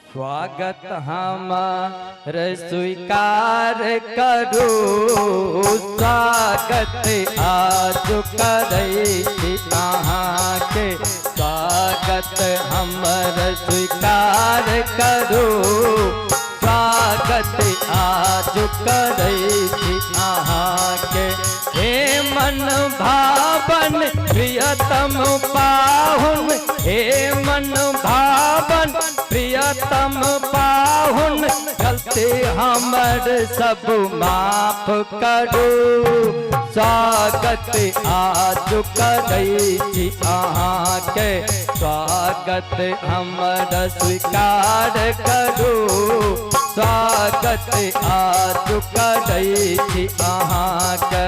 स्वागत हमार स्वीकार करो, स्वागत आज करे अहाँ के। स्वागत हमर स्वीकार करो, स्वागत आज करे अहाँ के। हे मन भावन प्रियतम पाहुन, हे मन भावन प्रियतम पाहुन, गलती हमर सब माफ करो। स्वागत आज करै अहाँ के, स्वागत हमर स्वीकार करो, स्वागत आज करै अहाँ के।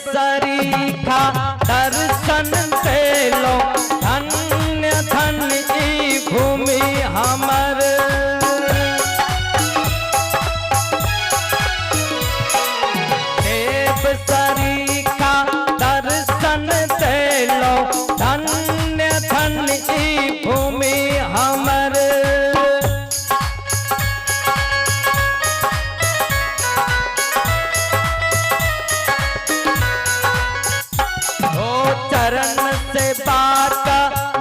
सरीखा दर्शन देलो, धन्य धन्य ई भूमि हमर। देव सरीखा दर्शन देलो, धन्य धन्य ई भूमि हमर। चरण से बात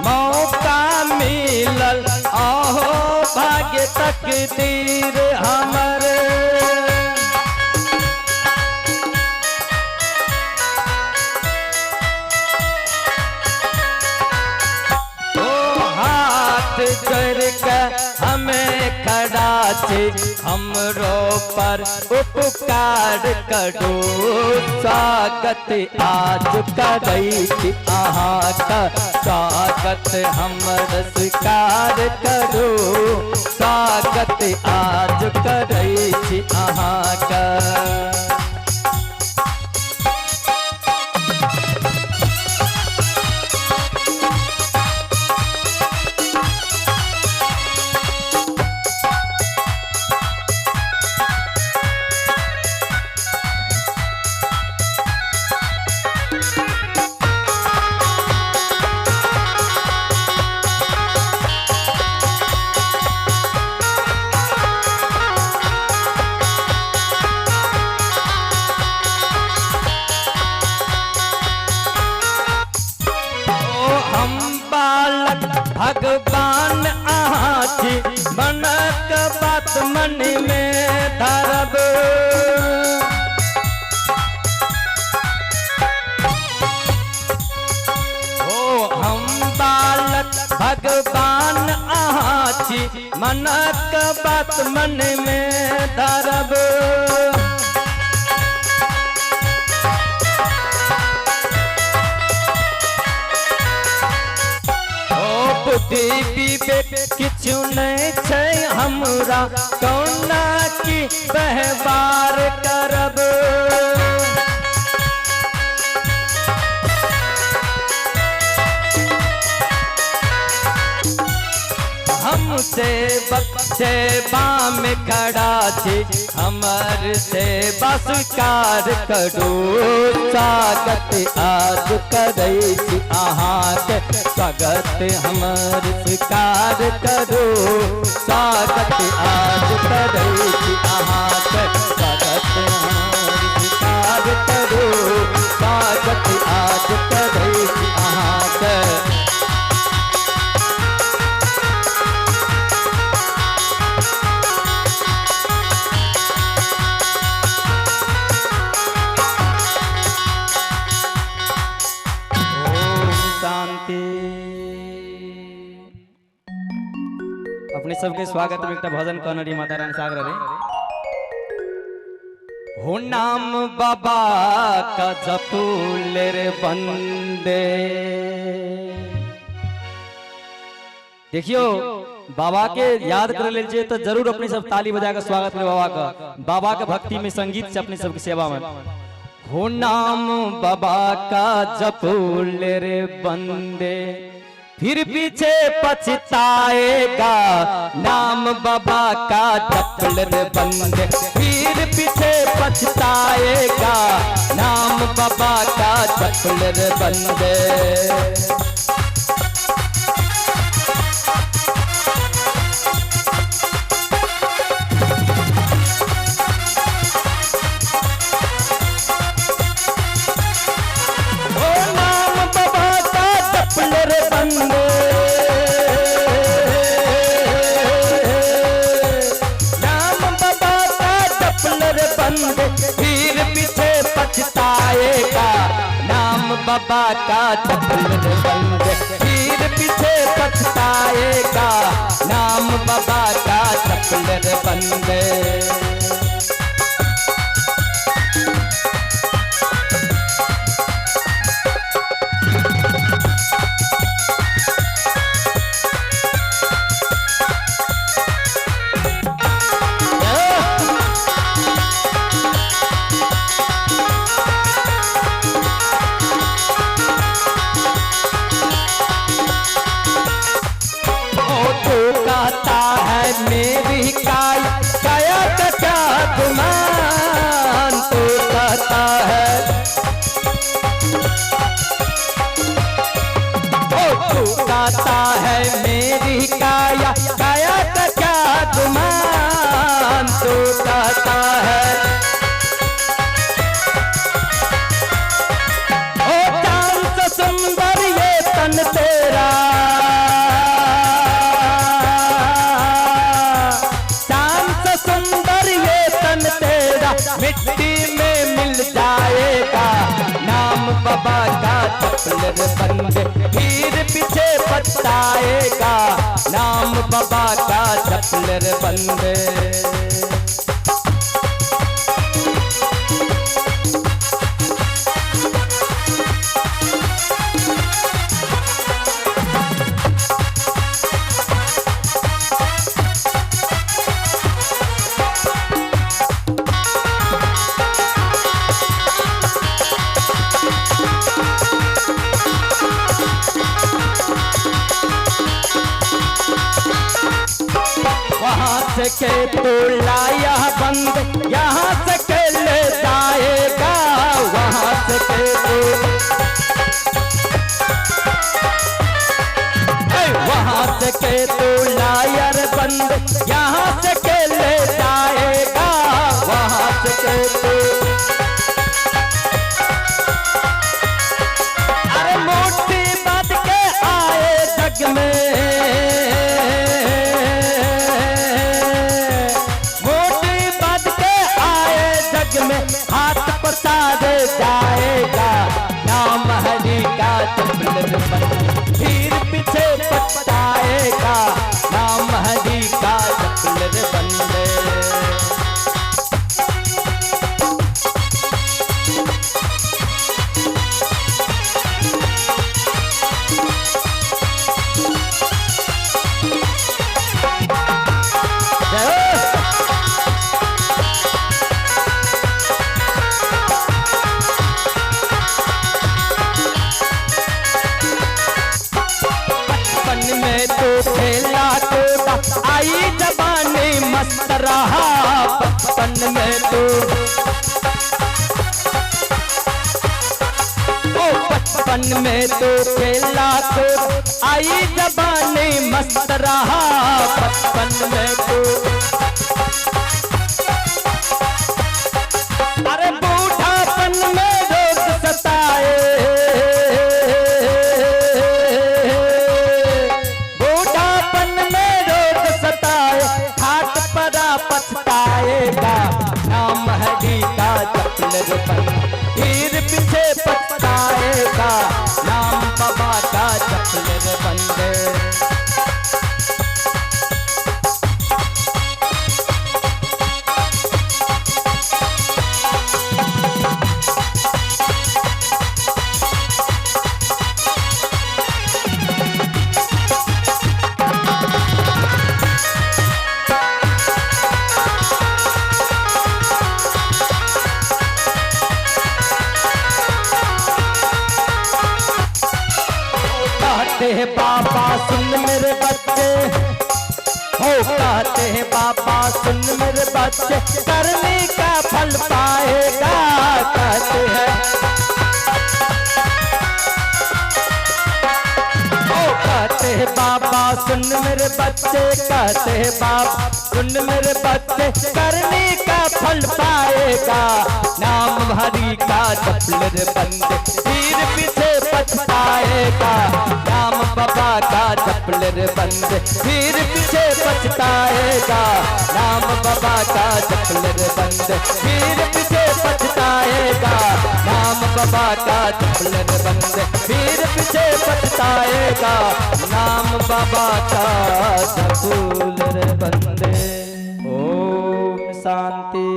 मौका मिलल, आहो भाग्य तकदीर हमर। ओ हाथ जोड़ के हमें खड़ा छे, हमरो पर उपकार करो। स्वागत आज करै अहाँ का, स्वागत हमर स्वीकार करो, स्वागत आज करै अहाँ का। भगवान अहाँ छी, मनक बात मन में धरब। ओ हम बालक भगवान अहाँ छी, मनक बात मन में धरब। बुद्धि विवेक किछु नहीं छै हमरा, कौना की व्यवहार करब। हम सेवक सेवा में खड़ा छी, हमर सेवा स्वीकार करो। स्वागत आज करै अहाँ के, स्वागत हमर स्वीकार करो, स्वागत आज करै अहाँ के, स्वागत हमर स्वीकार करो, स्वागत आज करै अहाँ के। अपने सबके स्वागत में एक भजन कनरी माता रानी सागर रे। हो नाम बाबा का जपूल रे बंदे। देखियो बाबा के याद कर लीजिए तो जरूर अपने सब ताली बजाकर स्वागत करें बाबा का। बाबा का भक्ति में संगीत से अपने सबकी सेवा में। हो नाम बाबा का जपूल रे बंदे, फिर पीछे पछताएगा। नाम बाबा का जपूल रे बंदे, फिर पीछे पछताएगा। नाम बाबा का जपूल रे बंदे। फिर पीछे पछताएगा। नाम बाबा का जपूल रे बंदे, फिर पीछे पछताएगा। नाम बाबा का जपूल रे बंदे। मेरी काया का क्या गुमान, तो कहता है तू कहता है मेरी काया का क्या गुमान, तो कहता है ओ चांद से सुंदर ये तन तेरा, मिट्टी में मिल जाएगा। नाम बाबा का जपूल रे बंदे, फिर पीछे पछताएगा। नाम बाबा का जपूल रे बंदे। के तो लाया बंद, यहाँ से के ले जाएगा। वहाँ से के तो वहाँ से के तो लायर बंद, यहाँ से के ले जाएगा। वहाँ से के तो अरे मोटी बात के आए जग में, हाथ पसारे जाएगा। नाम हरि का जपूल रे बंदे, फिर पीछे पछताएगा। नाम हरि का जपूल रे बंदे। आई जवानी मस्त रहा बचपन में तो, ओ बचपन में तो खेला तो। आई जवानी मस्त रहा बचपन में तो। अरे बूढ़ापन में रोग सताए, पछताएगा। नाम हरि का जपूल रे बंदे, फिर पीछे पछताएगा। नाम बाबा का जपूल रे बंदे। कहते हैं बाबा सुन मेरे बच्चे, हो कहते हैं बाबा सुन मेरे बच्चे, करने का फल पाएगा। कहते हैं कहते हैं बाबा सुन मेरे बच्चे, कहते हैं बाबा सुन मेरे बच्चे, करने का फल पाएगा। नाम हरि का जप ले बंदे, फिर पीछे पछताएगा। नाम बाबा का जप ले बंदे, फिर पीछे पछताएगा। नाम बाबा का जप ले बंदे, फिर पीछे पछताएगा। नाम बाबा का जप ले बंदे, फिर पीछे पछताएगा। नाम बाबा का जप ले बंदे। ओम शांति।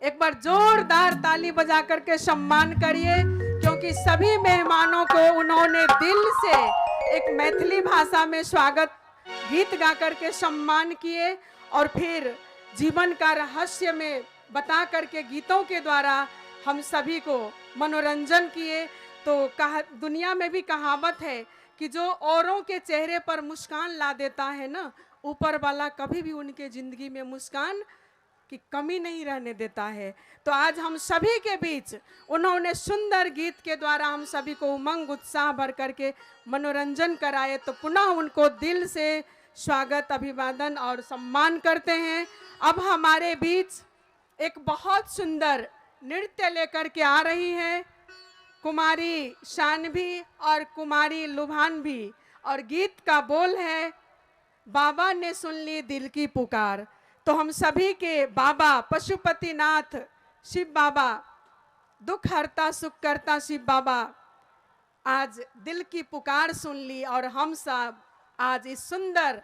एक बार जोरदार ताली बजा करके सम्मान करिए, क्योंकि सभी मेहमानों को उन्होंने दिल से एक मैथिली भाषा में स्वागत गीत गा करके सम्मान किए, और फिर जीवन का रहस्य में बता करके गीतों के द्वारा हम सभी को मनोरंजन किए। तो दुनिया में भी कहावत है कि जो औरों के चेहरे पर मुस्कान ला देता है ना, ऊपर वाला कभी भी उनके जिंदगी में मुस्कान की कमी नहीं रहने देता है। तो आज हम सभी के बीच उन्होंने सुंदर गीत के द्वारा हम सभी को उमंग उत्साह भर करके मनोरंजन कराए। तो पुनः उनको दिल से स्वागत, अभिवादन और सम्मान करते हैं। अब हमारे बीच एक बहुत सुंदर नृत्य लेकर के आ रही है कुमारी शानवी और कुमारी लुभानवी, और गीत का बोल है बाबा ने सुन ली दिल की पुकार। तो हम सभी के बाबा पशुपतिनाथ शिव बाबा, दुख हरता सुख करता शिव बाबा, आज दिल की पुकार सुन ली, और हम सब आज इस सुंदर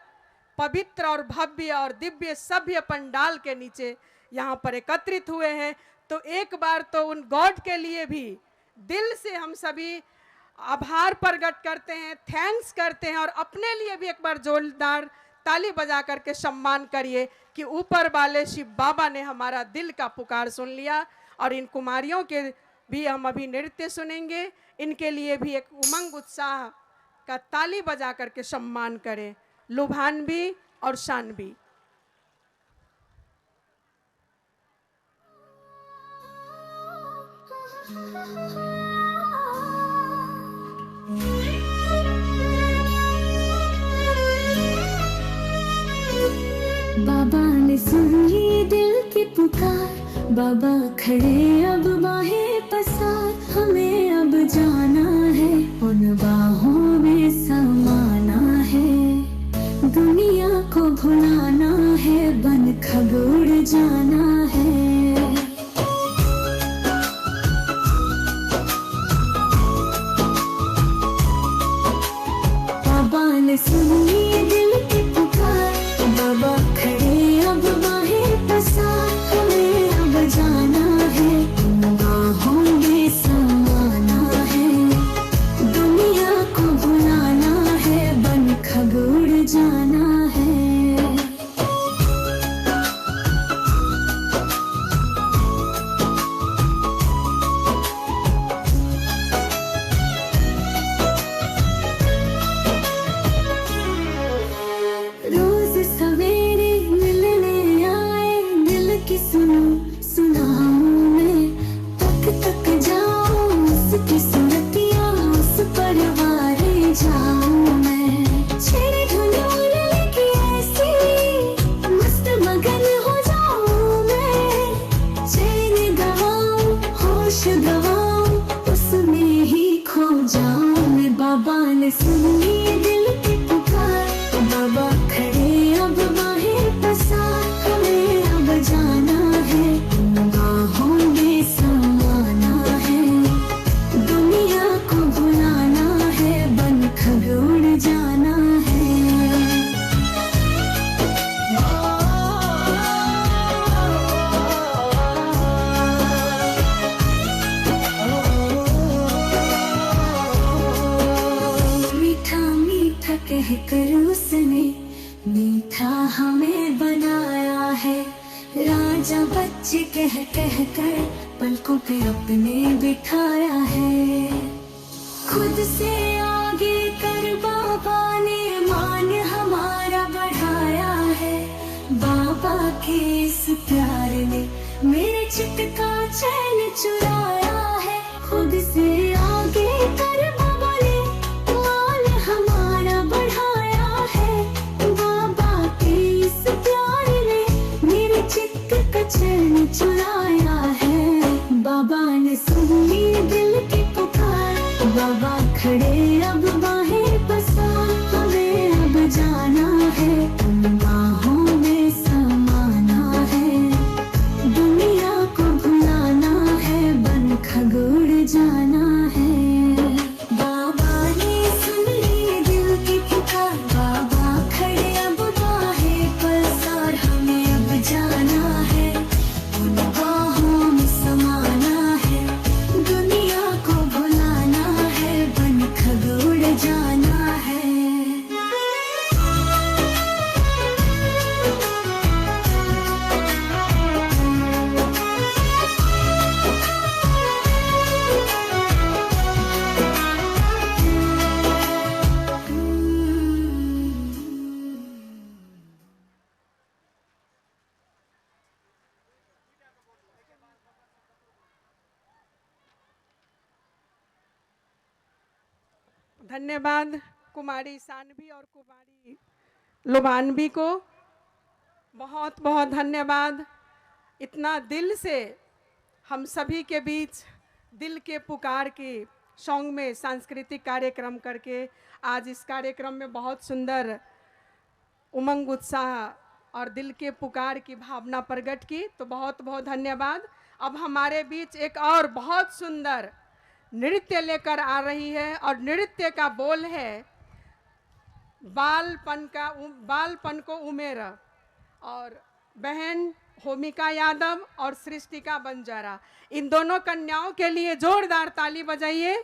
पवित्र और भव्य और दिव्य सभ्य पंडाल के नीचे यहाँ पर एकत्रित हुए हैं। तो एक बार तो उन गॉड के लिए भी दिल से हम सभी आभार प्रकट करते हैं, थैंक्स करते हैं, और अपने लिए भी एक बार जोरदार ताली बजा करके सम्मान करिए कि ऊपर वाले शिव बाबा ने हमारा दिल का पुकार सुन लिया। और इन कुमारियों के भी हम अभी नृत्य सुनेंगे, इनके लिए भी एक उमंग उत्साह का ताली बजा करके सम्मान करें, लुभानवी और शानवी। बाबा ने सुन ली दिल की पुकार, बाबा खड़े अब बाहें पसार। हमें अब जाना है, उन बाहों में समाना है, दुनिया को भुलाना है, बन खग उड़ जाना है। बाबा ने सुन ली दिल की पुकार, बाबा खड़े अब बाहें पसार। हमें अब जाना है, बाहों में समाना है, दुनिया को भुलाना है, बन खग उड़ जाना है। रोज सवेरे मिलने आए, दिल की सुनो सुनाऊं मैं, तक तक जाऊं उसकी सुरतियां, उस पर वारे जाऊं मैं। छेड़े धुनों की ऐसी मस्त मगन हो जाऊं मैं, चैन गवाऊं होश गवाऊं, उसमें ही खो जाऊं मैं। बाबा ने सुन ली दिल की पुकार, बाबा खड़े अब बाहें पसार। हमें अब जाना है, बाहों में समाना है, दुनिया को भुलाना है, बन खग उड़ जाना है। मीठा मीठा कहकर उसने मीठा हमें बनाया है, राजा बच्चे कह कह कर पलकों पे अपने बिठाया है। खुद से आगे कर के इस प्यार ने मेरे चित्त का चैन चुराया है। खुद से आगे कर बाबा ने मान हमारा बढ़ाया है। बाबा के इस प्यार ने मेरे चित्त का चैन चुराया है। बाबा ने सुनी दिल की पुकार, बाबा खड़े अब बाहें पसार। हमें अब जाना है, उन बाहों में समाना है। दुनिया को भुलाना है, बन खग उड़ जाना है। बाबा ने सुन ली दिल की पुकार, बाबा खड़े अब बाहें पसार। हमें अब जाना है, उन बाहों में समाना है। दुनिया को भुलाना है, बन खग उड़ जाना है। धन्यवाद कुमारी सानवी और कुमारी लुबानवी को, बहुत बहुत धन्यवाद। इतना दिल से हम सभी के बीच दिल के पुकार के सॉन्ग में सांस्कृतिक कार्यक्रम करके आज इस कार्यक्रम में बहुत सुंदर उमंग उत्साह और दिल के पुकार की भावना प्रकट की, तो बहुत बहुत धन्यवाद। अब हमारे बीच एक और बहुत सुंदर नृत्य लेकर आ रही है और नृत्य का बोल है बालपन को उमेर। और बहन होमिका यादव और सृष्टिका बंजारा, इन दोनों कन्याओं के लिए जोरदार ताली बजाइए।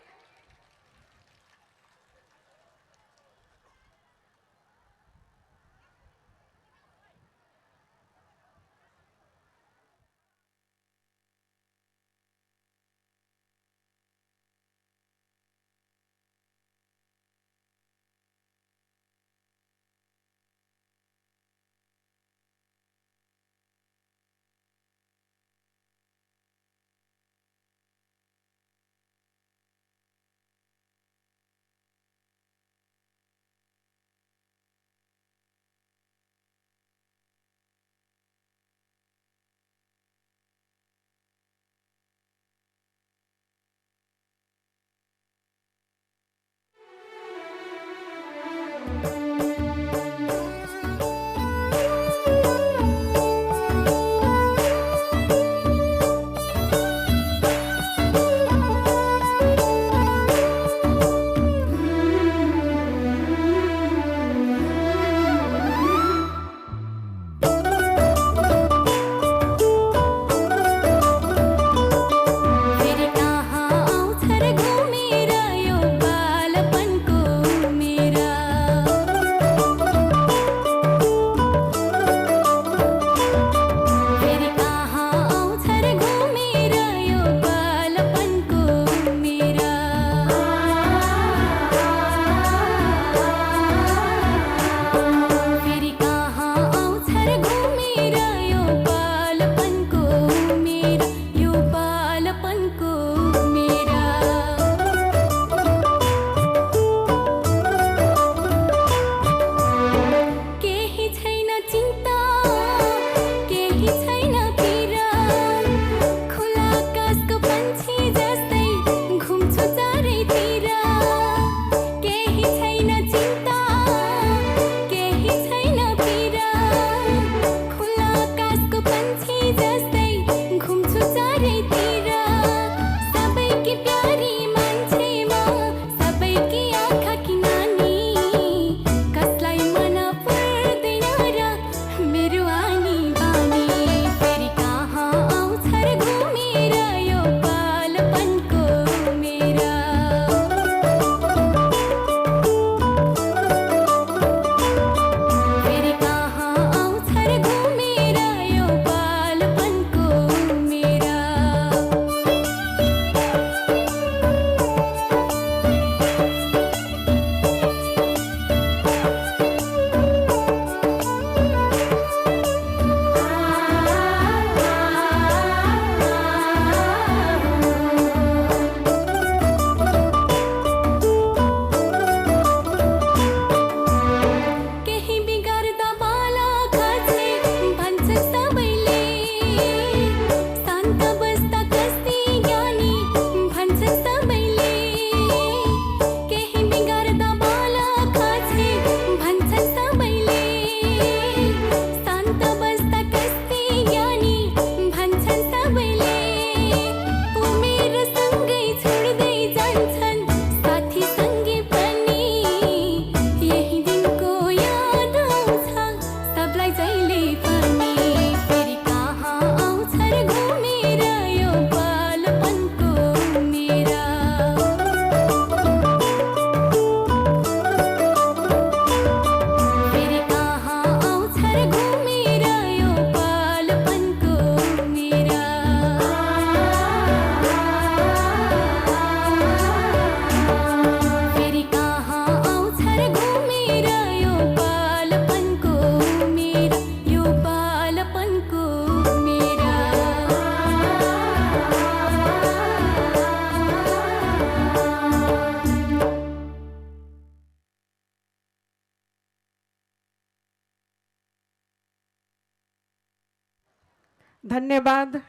धन्यवाद।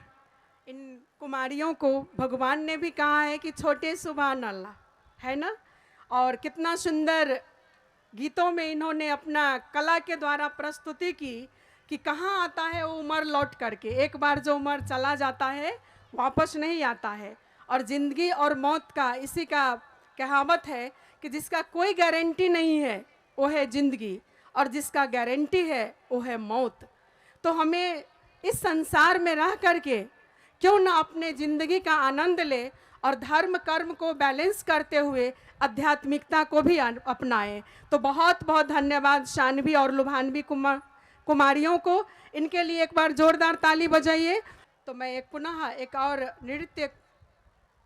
इन कुमारियों को भगवान ने भी कहा है कि छोटे सुभान अल्लाह, है ना। और कितना सुंदर गीतों में इन्होंने अपना कला के द्वारा प्रस्तुति की कि कहाँ आता है वो उम्र लौट करके। एक बार जो उम्र चला जाता है वापस नहीं आता है, और ज़िंदगी और मौत का इसी का कहावत है कि जिसका कोई गारंटी नहीं है वो है ज़िंदगी, और जिसका गारंटी है वो है मौत। तो हमें इस संसार में रह करके क्यों ना अपने ज़िंदगी का आनंद ले और धर्म कर्म को बैलेंस करते हुए आध्यात्मिकता को भी अपनाएं। तो बहुत बहुत धन्यवाद शानवी और लुभानवी कुमारियों को। इनके लिए एक बार जोरदार ताली बजाइए। तो मैं एक पुनः एक और नृत्य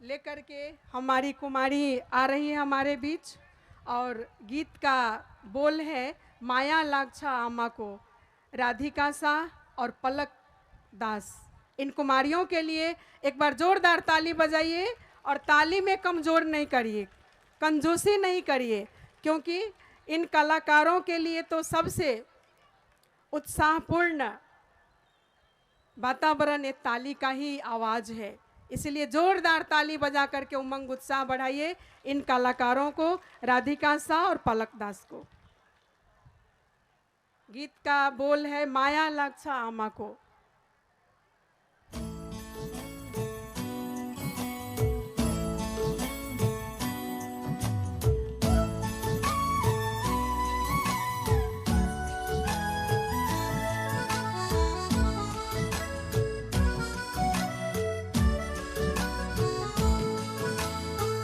लेकर के हमारी कुमारी आ रही है हमारे बीच, और गीत का बोल है माया लागछा आमा को, राधिका सा और पलक दास। इन कुमारियों के लिए एक बार जोरदार ताली बजाइए, और ताली में कमजोर नहीं करिए, कंजूसी नहीं करिए, क्योंकि इन कलाकारों के लिए तो सबसे उत्साहपूर्ण वातावरण एक ताली का ही आवाज़ है। इसलिए जोरदार ताली बजा करके उमंग उत्साह बढ़ाइए इन कलाकारों को, राधिका सा और पलक दास को। गीत का बोल है माया लागछा आमा को।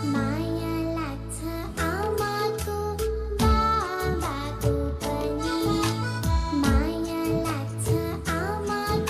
माया लाग्छ आमाको बाबाको पनि, माया लाग्छ आमाको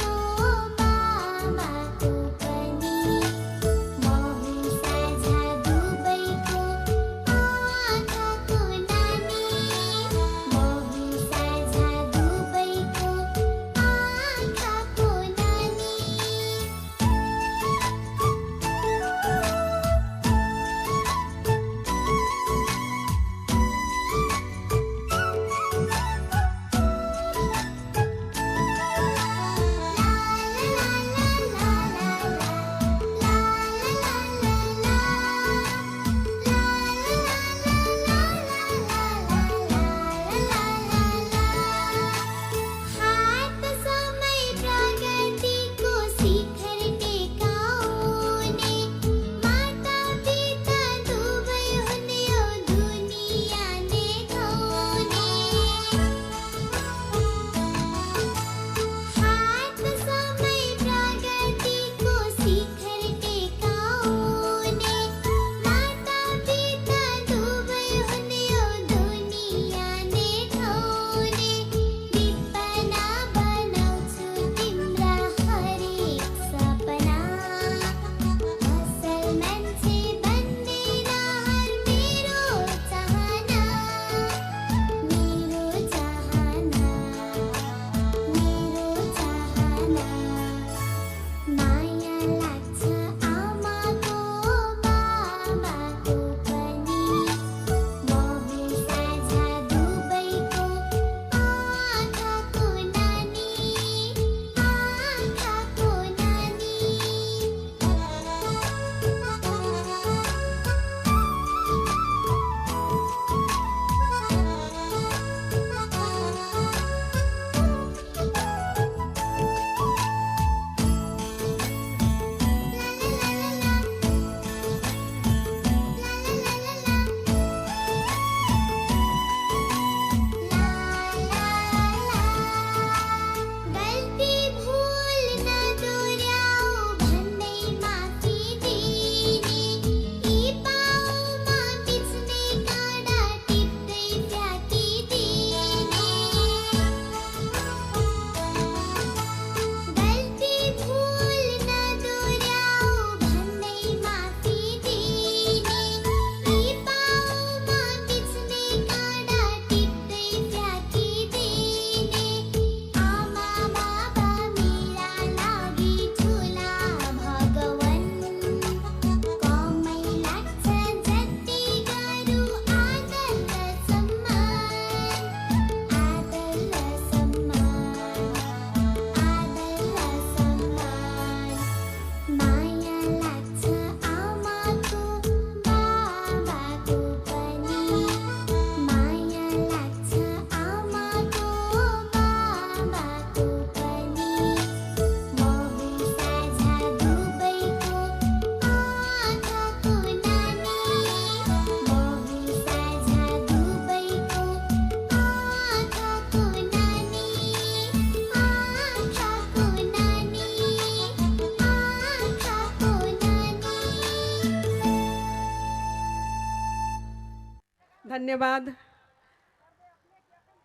धन्यवाद।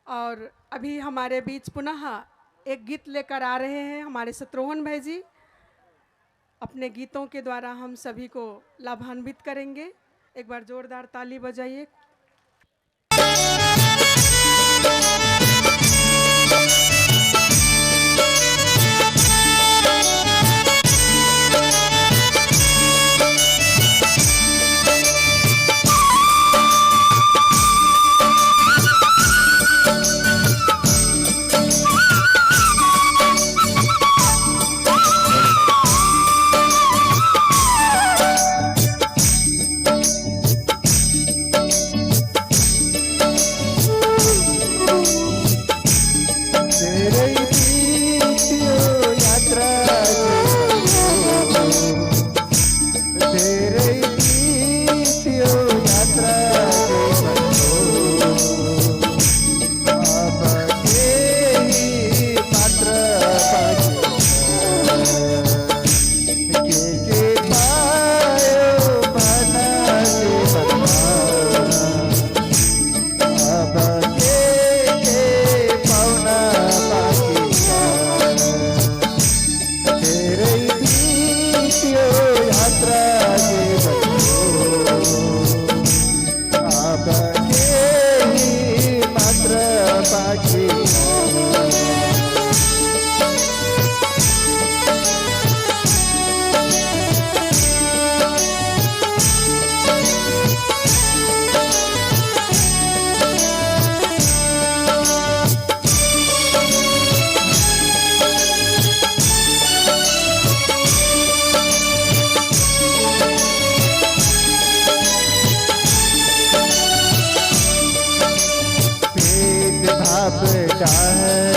और अभी हमारे बीच पुनः एक गीत लेकर आ रहे हैं हमारे शत्रुघ्न भाई जी। अपने गीतों के द्वारा हम सभी को लाभान्वित करेंगे। एक बार जोरदार ताली बजाइए।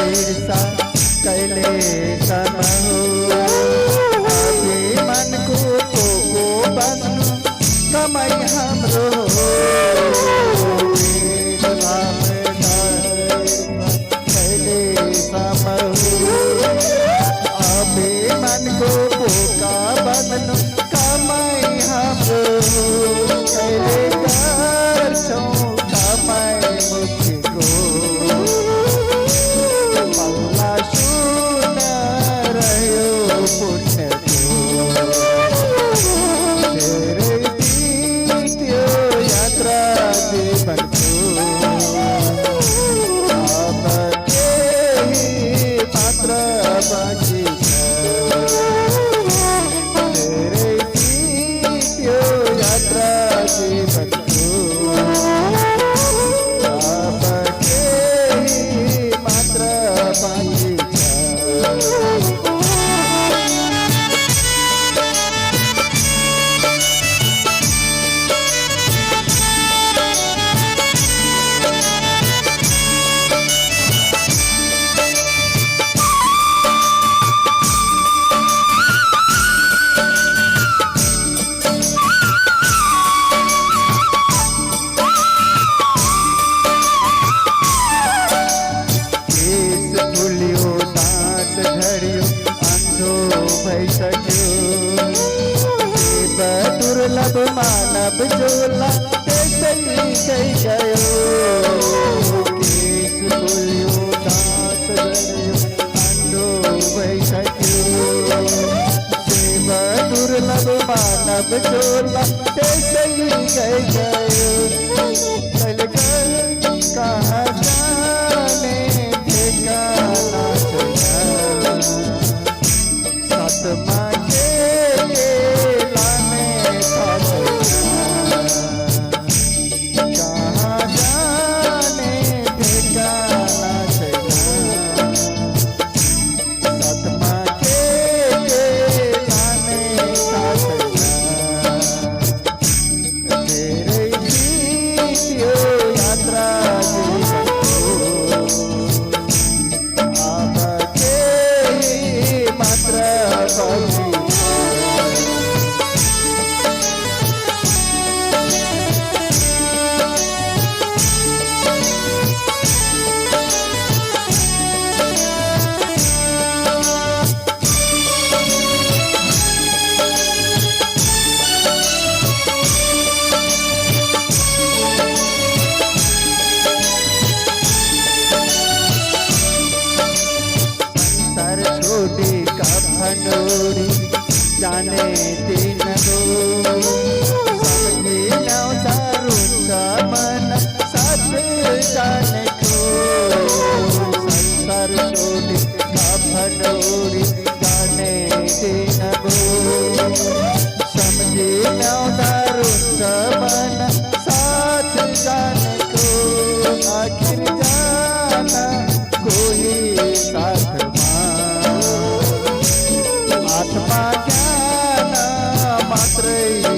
ईर्षा कैले समहो अभी मन को बन कमई हमरो कैले समहो अभी मन को बन कमई हमरो कैले कर छो कमई मुख को पुण्य तेरे तीर्थ्य यात्रा जीवन आप ही मात्र बाकी तेरे तीर्थ्य यात्रा जीवन आप ही मात्र बाकी दुर्लभ मानव जोला सही गई गयो केस बोलियो दास गयो अंधो भई सकियो देव दुर्लभ मानव जोला सही गई गयो चल गए कहाँ जाने ठिकाना चला सतमा मात्र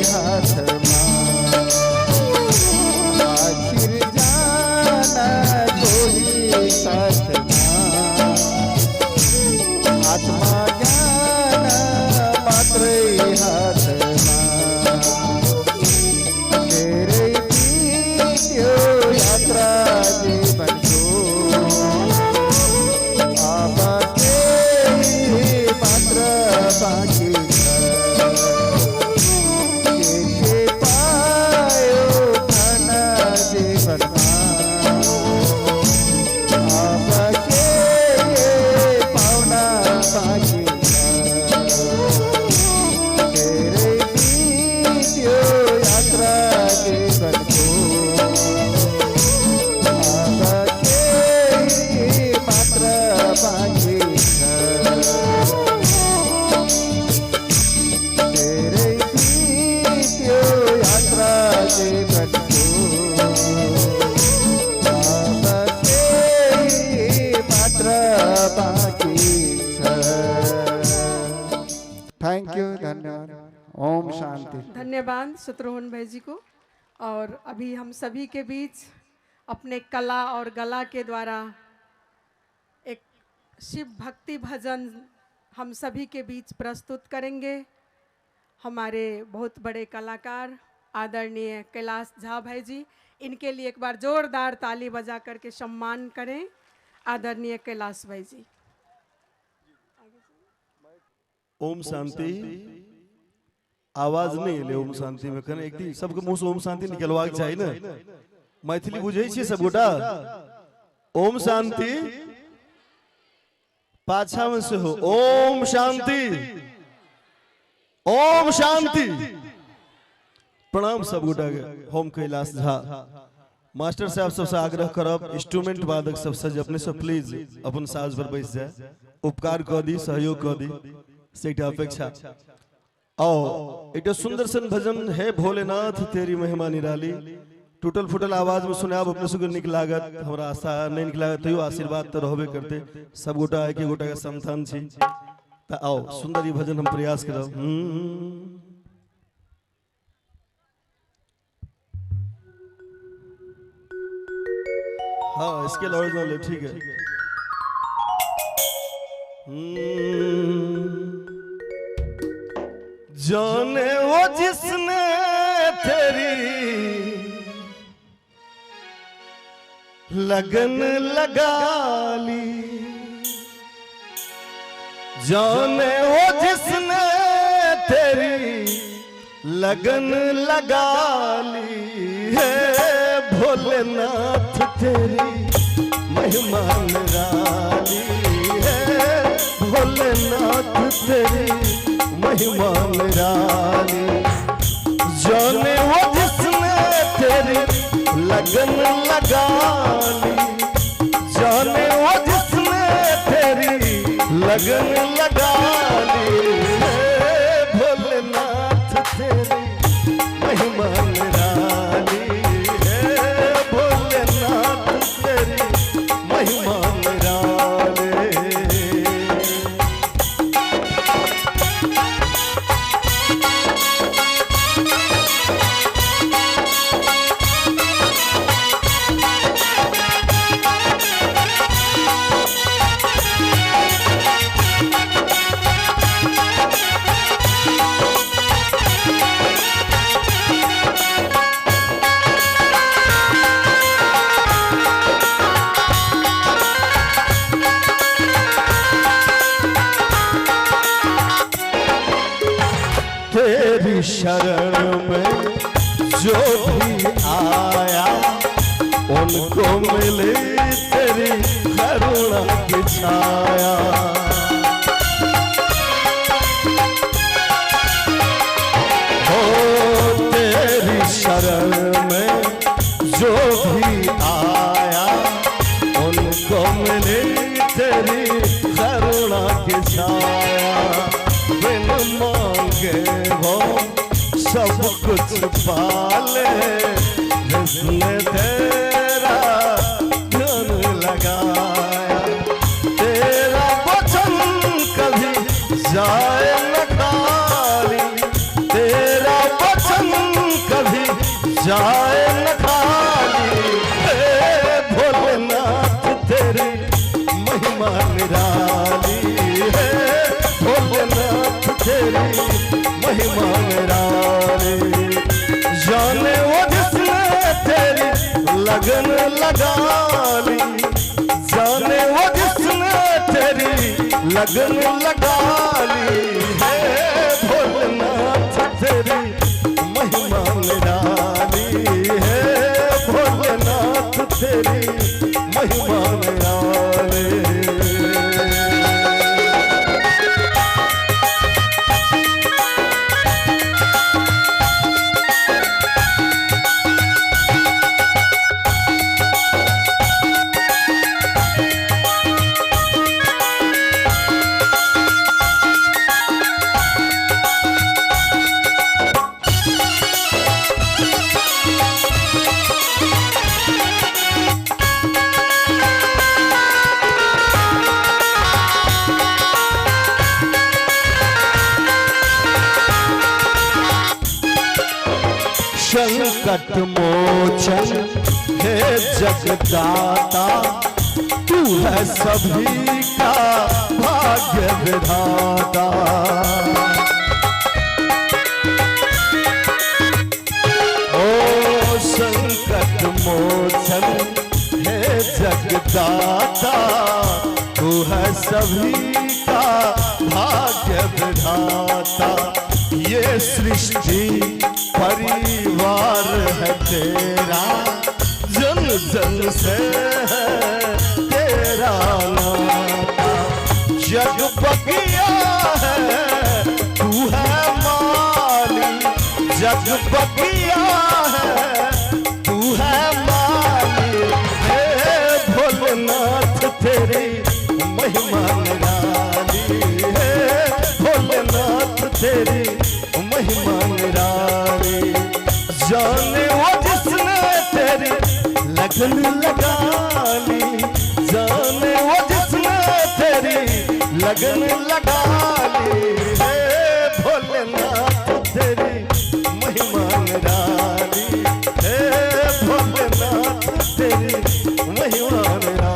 हाथ मां आखिर जाना कोई साथ मां आत्मा ज्ञान मात्र हाथ मां तेरे पीछे यात्रा जीवन को आबा के मात्र बाकी के पायो खाना जीवन आबा के पावना बाकी तेरे पीछे यात्रा जीवन को आबा के मात्र बाकी तेरे पीछे यात्रा जीवन को आबा के मात्र बाकी थैंक यू धन्यवाद ओम शांति धन्यवाद शत्रुघ्न भाई जी को। और अभी हम सभी के बीच अपने कला और गला के द्वारा एक शिव भक्ति भजन हम सभी के बीच प्रस्तुत करेंगे। हमारे बहुत बड़े कलाकार आदरणीय कैलाश झा भाई जी, इनके लिए एक बार जोरदार ताली बजा करके सम्मान करें आदरणीय कैलाश भाई जी। ओम शांति आवाज नहीं ले ओम शांति में कने एक सबके मुंह से ओम शांति निकलवाक चाहिए ना। मैथिली बुझे छी सब गोटा ओम शांति पाछा में से हो ओम शांति ओम शांति। प्रणाम सब गोटा के हम कैलाश झा मास्टर साहब सबसे आग्रह करब इंस्ट्रूमेंट वादक सब सज अपने सब प्लीज अपन साज पर बैठ जाए उपकार कर दी सहयोग कर दी से अपेक्षा। और एक सुंदर सन भजन है भोलेनाथ तेरी महिमा निराली टूटल फुटल आवाज में सुनाब अपने सुगर निक लागत हमरा आशा नहीं निक लागत तैयो आशीर्वाद तो रहबे करते सब गोटा एक गोटा के संतान छी त आओ सुंदर ये भजन हम प्रयास करब। हाँ इसके ओरिजिनल है ठीक है। जाने वो जिसने तेरी लगन लगा ली जाने वो जिसने तेरी लगन लगा ली है भोलेनाथ तेरी महिमा निराली है भोलेनाथ तेरी महिमा निराली। जाने वो जिसने तेरी लगन लगा ली जाने वो जिसने तेरी लगन लगा ली भोलेनाथ तेरी महिमा निराली है भोलेनाथ तेरी महिमा निराली। तेरी शरण में जो भी आया उनको मिली तेरी करुणा की छाया। हो तेरी शरण में जो भी आया उनको मिली तेरी करुणा की छाया। बिन मांगे वो सब कुछ पाले जिसने तेरा ध्यान लगाया। तेरा वचन कभी जाए न खाली तेरा वचन जाए न खाली। हे भोलेनाथ तेरी महिमा निराली है, भोलेनाथ तेरी महिमा निराली। जाने वो जिसने तेरी लगन लगा ली, जाने वो जिसने तेरी लगन लगा ली है, भोलेनाथ तेरी महिमा निराली है, भोलेनाथ तेरी महिमा निराली। संकट मोचन हे जगदाता, तू है सभी का भाग्य विधाता। ओ संकट मोचन हे जगदाता, तू है सभी का भाग्य विधाता। ये सृष्टि परिवार है तेरा, जन जन से है तेरा नाता। जग बगिया है तू है माली, जग बगिया है तू है माली। हे भोलेनाथ तेरी महिमा निराली है, भोलेनाथ तेरी महिमा निराली। जाने वो जिसने तेरी लगन लगा ली, जाने वो जिसने तेरी लगन लगा ली है, भोलेनाथ तेरी महिमा निराली है, भोलेनाथ तेरी महिमा निराली।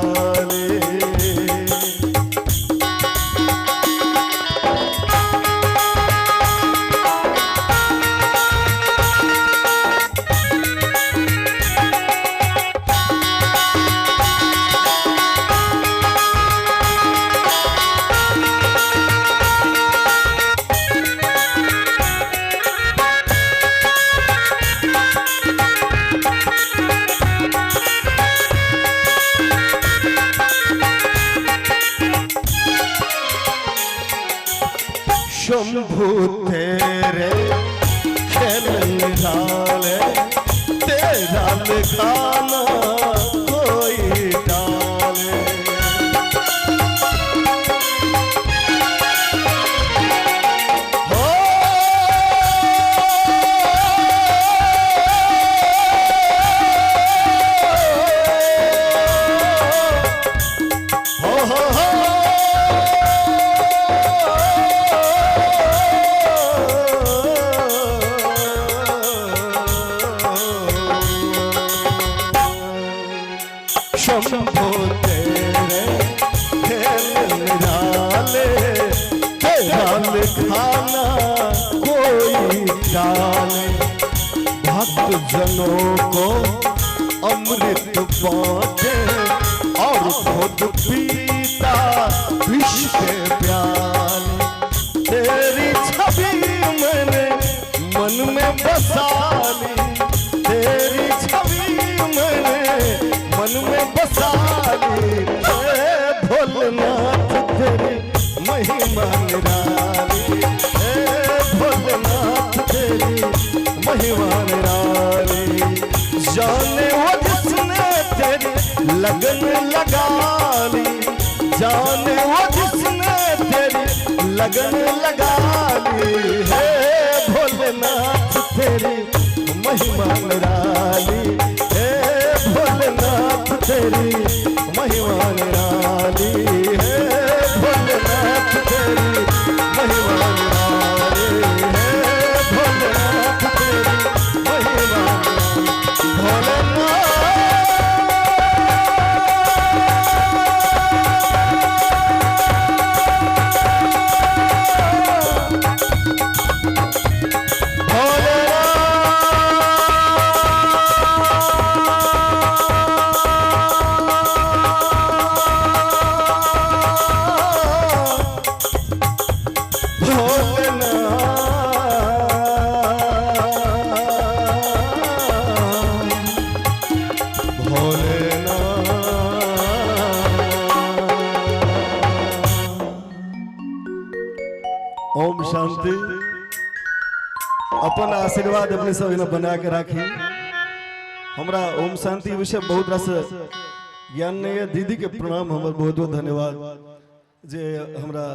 शंभु तेरे खेल निराले, तेरा लिखाना कोई डाले। शंभो तेरे खेल निराले, तेरा लिखाना कोई डाले। भक्त जनों को अमृत बांटे और खुद पीता विष के प्याले। तेरी छवि मैंने मन में बसा ली, तेरी छवि मैंने मन में बसा ली। भोलेनाथ तेरी महिमा निराली है, भोलेनाथ तेरी महिमा निराली। जाने वो जिसने तेरी लगन लगा ली, जाने वो जिसने तेरी लगन लगा ली है, भोलेनाथ तेरी महिमा निराली है, भोलेनाथ तेरी महिमा निराली है, भोलेनाथ तेरी महिमा निराली है, भोलेनाथ तेरी महिमा निराली। ओम शांति। अपन आशीर्वाद अपने सब इन्हें बना के राखी। हमरा ओम शांति विषय बहुत रस ज्ञान नहीं है। दीदी के प्रणाम, हमर बहुत बहुत धन्यवाद जे हमरा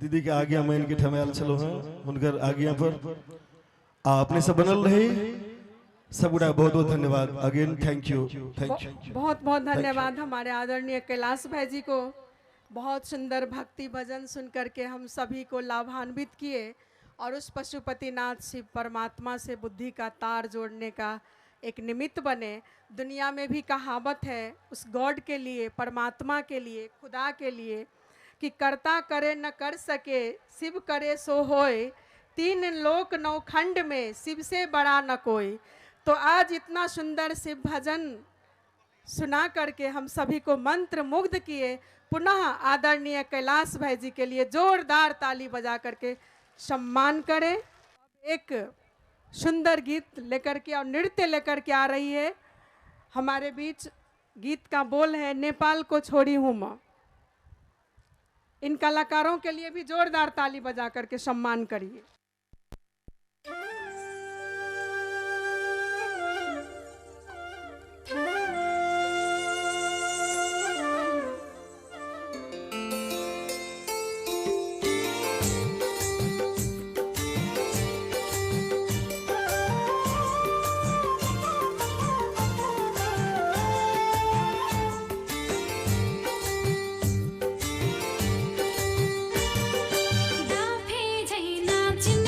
दीदी के आज्ञा मान के ठमेल चलो हैं उनकर आज्ञा पर आपने सब बनल रही। सब गुड़ा बहुत बहुत धन्यवाद। Again thank you, thank you, बहुत बहुत धन्यवाद हमारे आदरणीय कैलाश भाई जी को। बहुत सुंदर भक्ति भजन सुन करके हम सभी को लाभान्वित किए और उस पशुपतिनाथ शिव परमात्मा से बुद्धि का तार जोड़ने का एक निमित्त बने। दुनिया में भी कहावत है उस गॉड के लिए, परमात्मा के लिए, खुदा के लिए कि करता करे न कर सके, शिव करे सो होए, तीन लोक नौखंड में शिव से बड़ा न कोई। तो आज इतना सुंदर शिव भजन सुना करके हम सभी को मंत्र मुग्ध किए। पुनः आदरणीय कैलाश भाई जी के लिए जोरदार ताली बजा करके सम्मान करें। एक सुंदर गीत लेकर के और नृत्य लेकर के आ रही है हमारे बीच। गीत का बोल है नेपाल को छोड़ी हूँ मैं। इन कलाकारों के लिए भी जोरदार ताली बजा करके सम्मान करिए। दाफे झै नाप्छिन्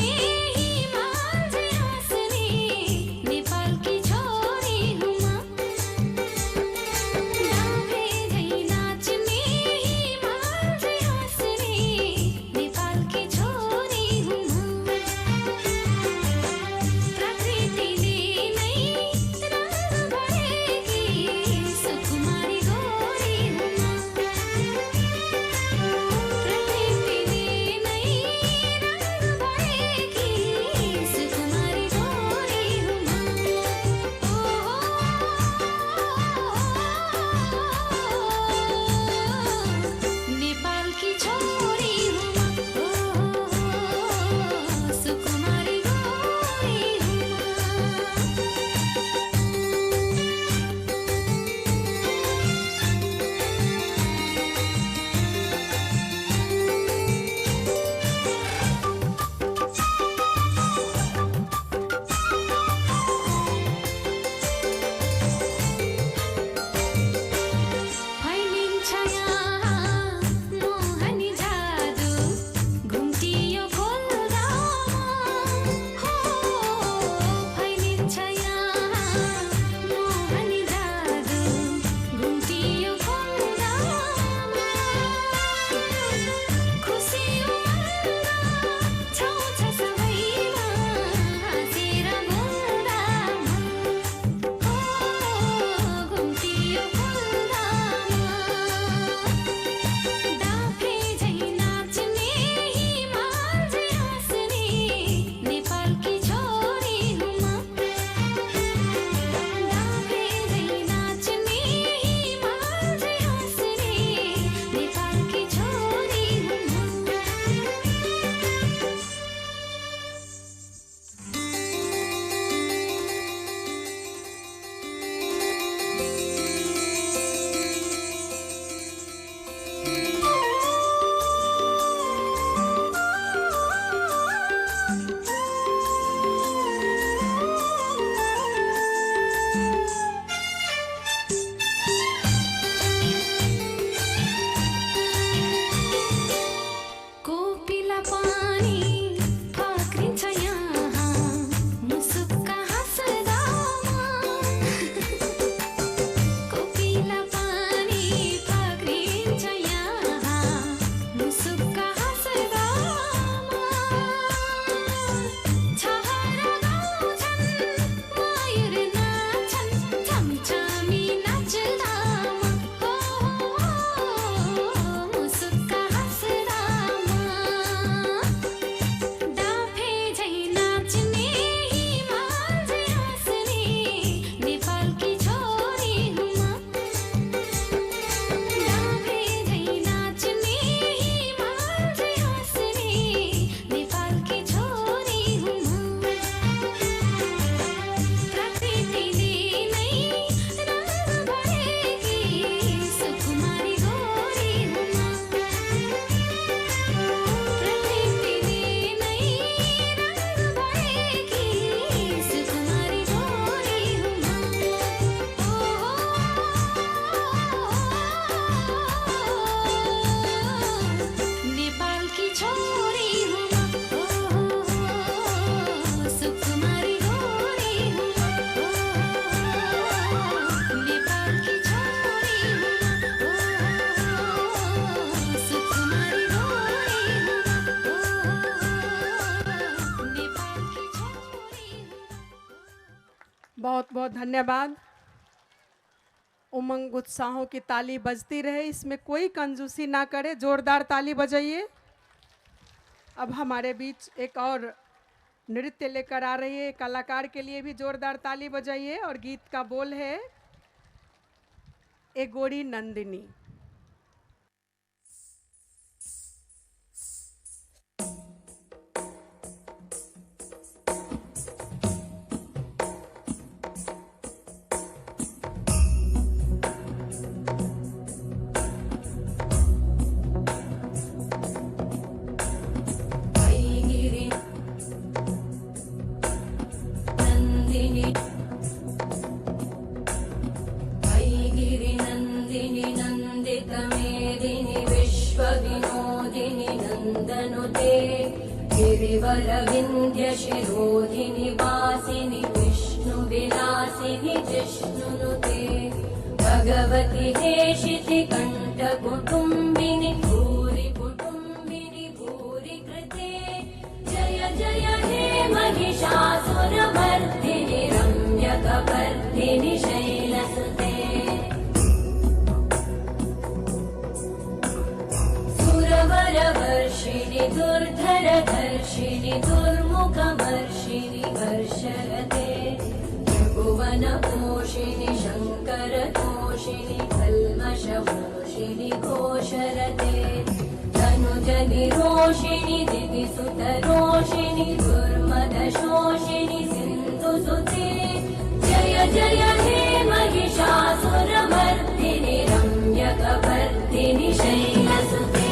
बहुत बहुत धन्यवाद। उमंग उत्साहों की ताली बजती रहे, इसमें कोई कंजूसी ना करे, जोरदार ताली बजाइए। अब हमारे बीच एक और नृत्य लेकर आ रही है, कलाकार के लिए भी जोरदार ताली बजाइए। और गीत का बोल है ए गोरी नंदिनी। गिरिवरविन्ध्यशिरोधिनि वासिनि विष्णुविलासिनि जिष्णुनुते भगवति हेशिति कण्ठकुटुम्बिनि भूरि कुटुम्बिनि भूरि कृते जय जय हे महिषासुरमर्दिनि रम्यकपर्दिनि शैलसुते सुरवरवर्षिणि दुर्धरधर्षिणि दुर्मुखमर्षिणि वर्षरते त्रिभुवनपोषिणि शङ्करतोषिणि कल्मषमोषिणि घोषरते धनुजनिरोषिणि दिविसुतरोषिणि दुर्मदशोषिणि सिन्धुसुते जय जय हे महिषासुरमर्दिनि रम्यकपर्दिनि शैलसुते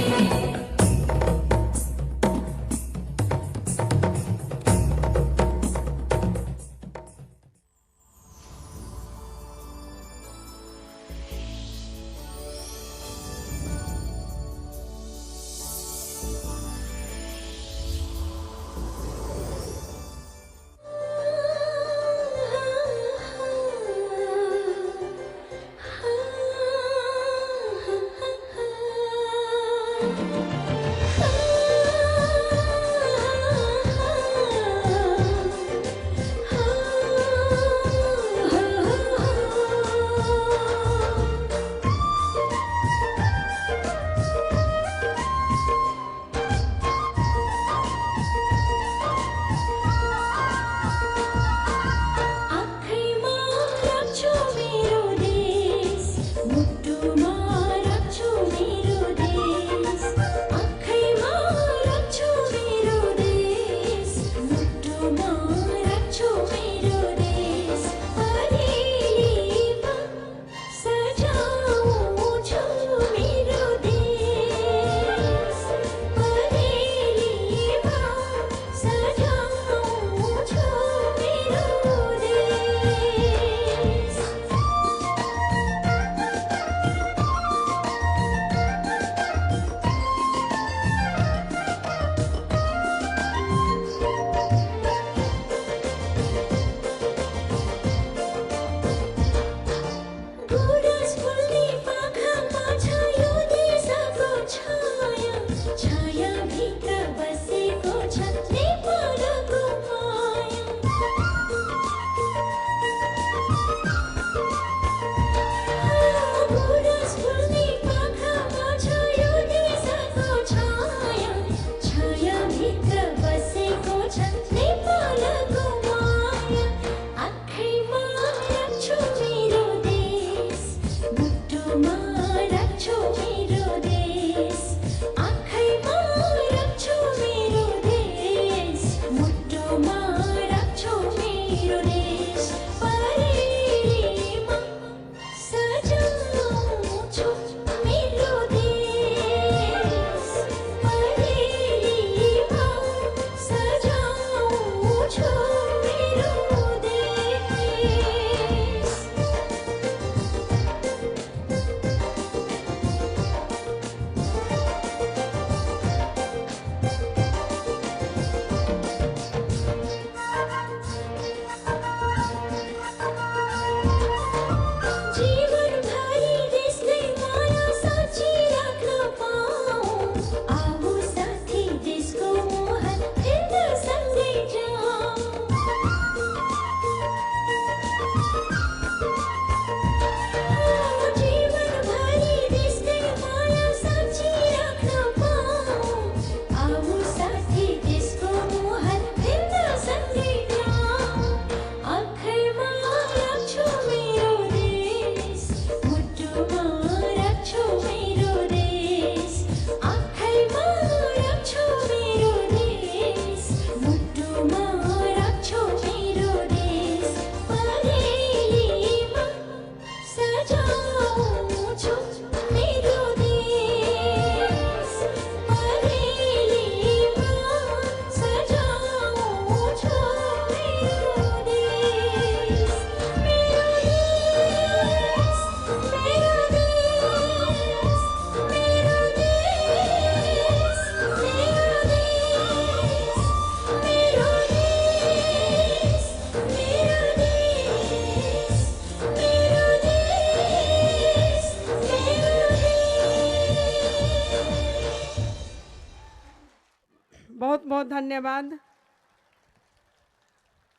धन्यवाद।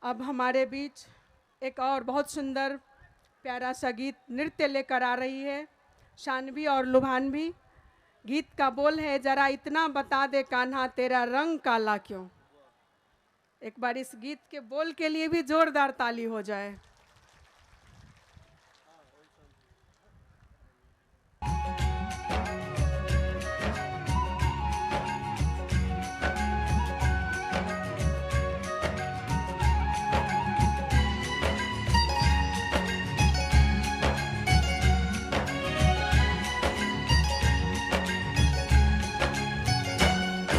अब हमारे बीच एक और बहुत सुंदर प्यारा सा गीत नृत्य लेकर आ रही है शानवी और लुभानवी। गीत का बोल है, जरा इतना बता दे कान्हा तेरा रंग काला क्यों। एक बार इस गीत के बोल के लिए भी जोरदार ताली हो जाए।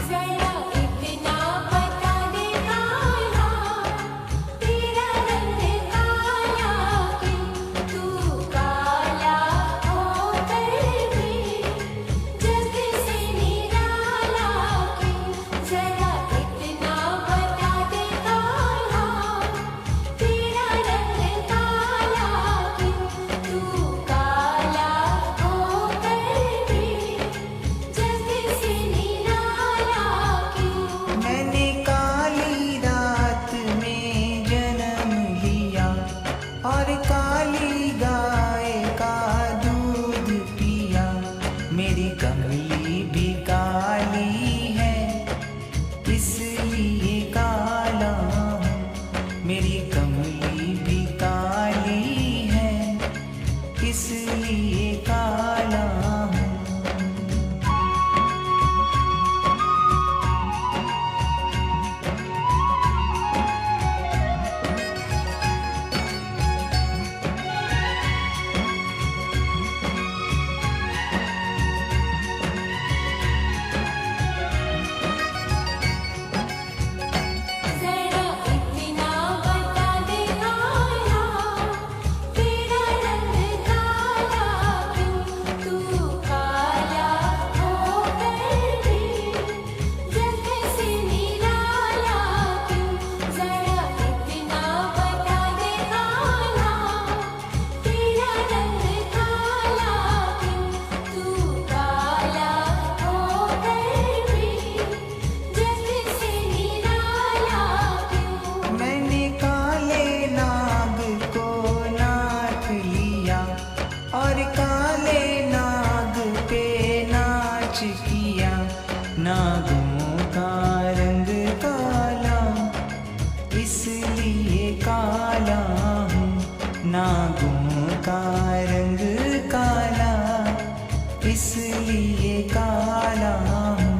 जरा इतना बता दे कान्हा तेरा रंग काला क्यों, तू काला होकर भी जग से निराला क्यों। जरा इतना बता दे कान्हा तेरा रंग काला क्यों, तू काला होकर भी जग से निराला क्यों। मैंने काली रात में जन्म लिया और काली गाय का दूध पिया। मेरी कमली भी काली है इसलिए काला हूँ। मेरी कमली भी काली है इसलिए काला हूँ। जरा इतना बता दे कान्हा तेरा रंग काला क्यों, तू काला होकर भी जग से निराला क्यों। जरा इतना बता दे कान्हा तेरा रंग काला क्यों, तू काला होकर भी जग से निराला क्यों। मैंने काले नाग को नाथ लिया और काले नाग पे नाच किया। नागों का रंग काला इसलिए काला हूँ। नागों का रंग काला इसलिए काला हूँ।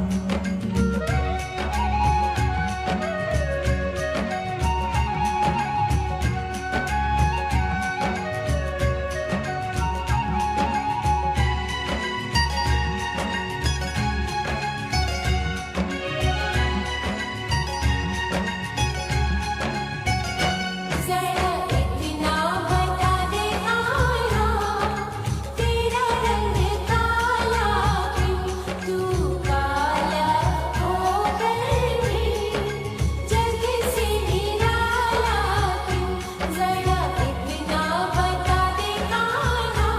जरा इतना बता दे कान्हा तेरा रंग काला क्यों, तू काला होकर भी जग से निराला क्यों। जरा इतना बता दे कान्हा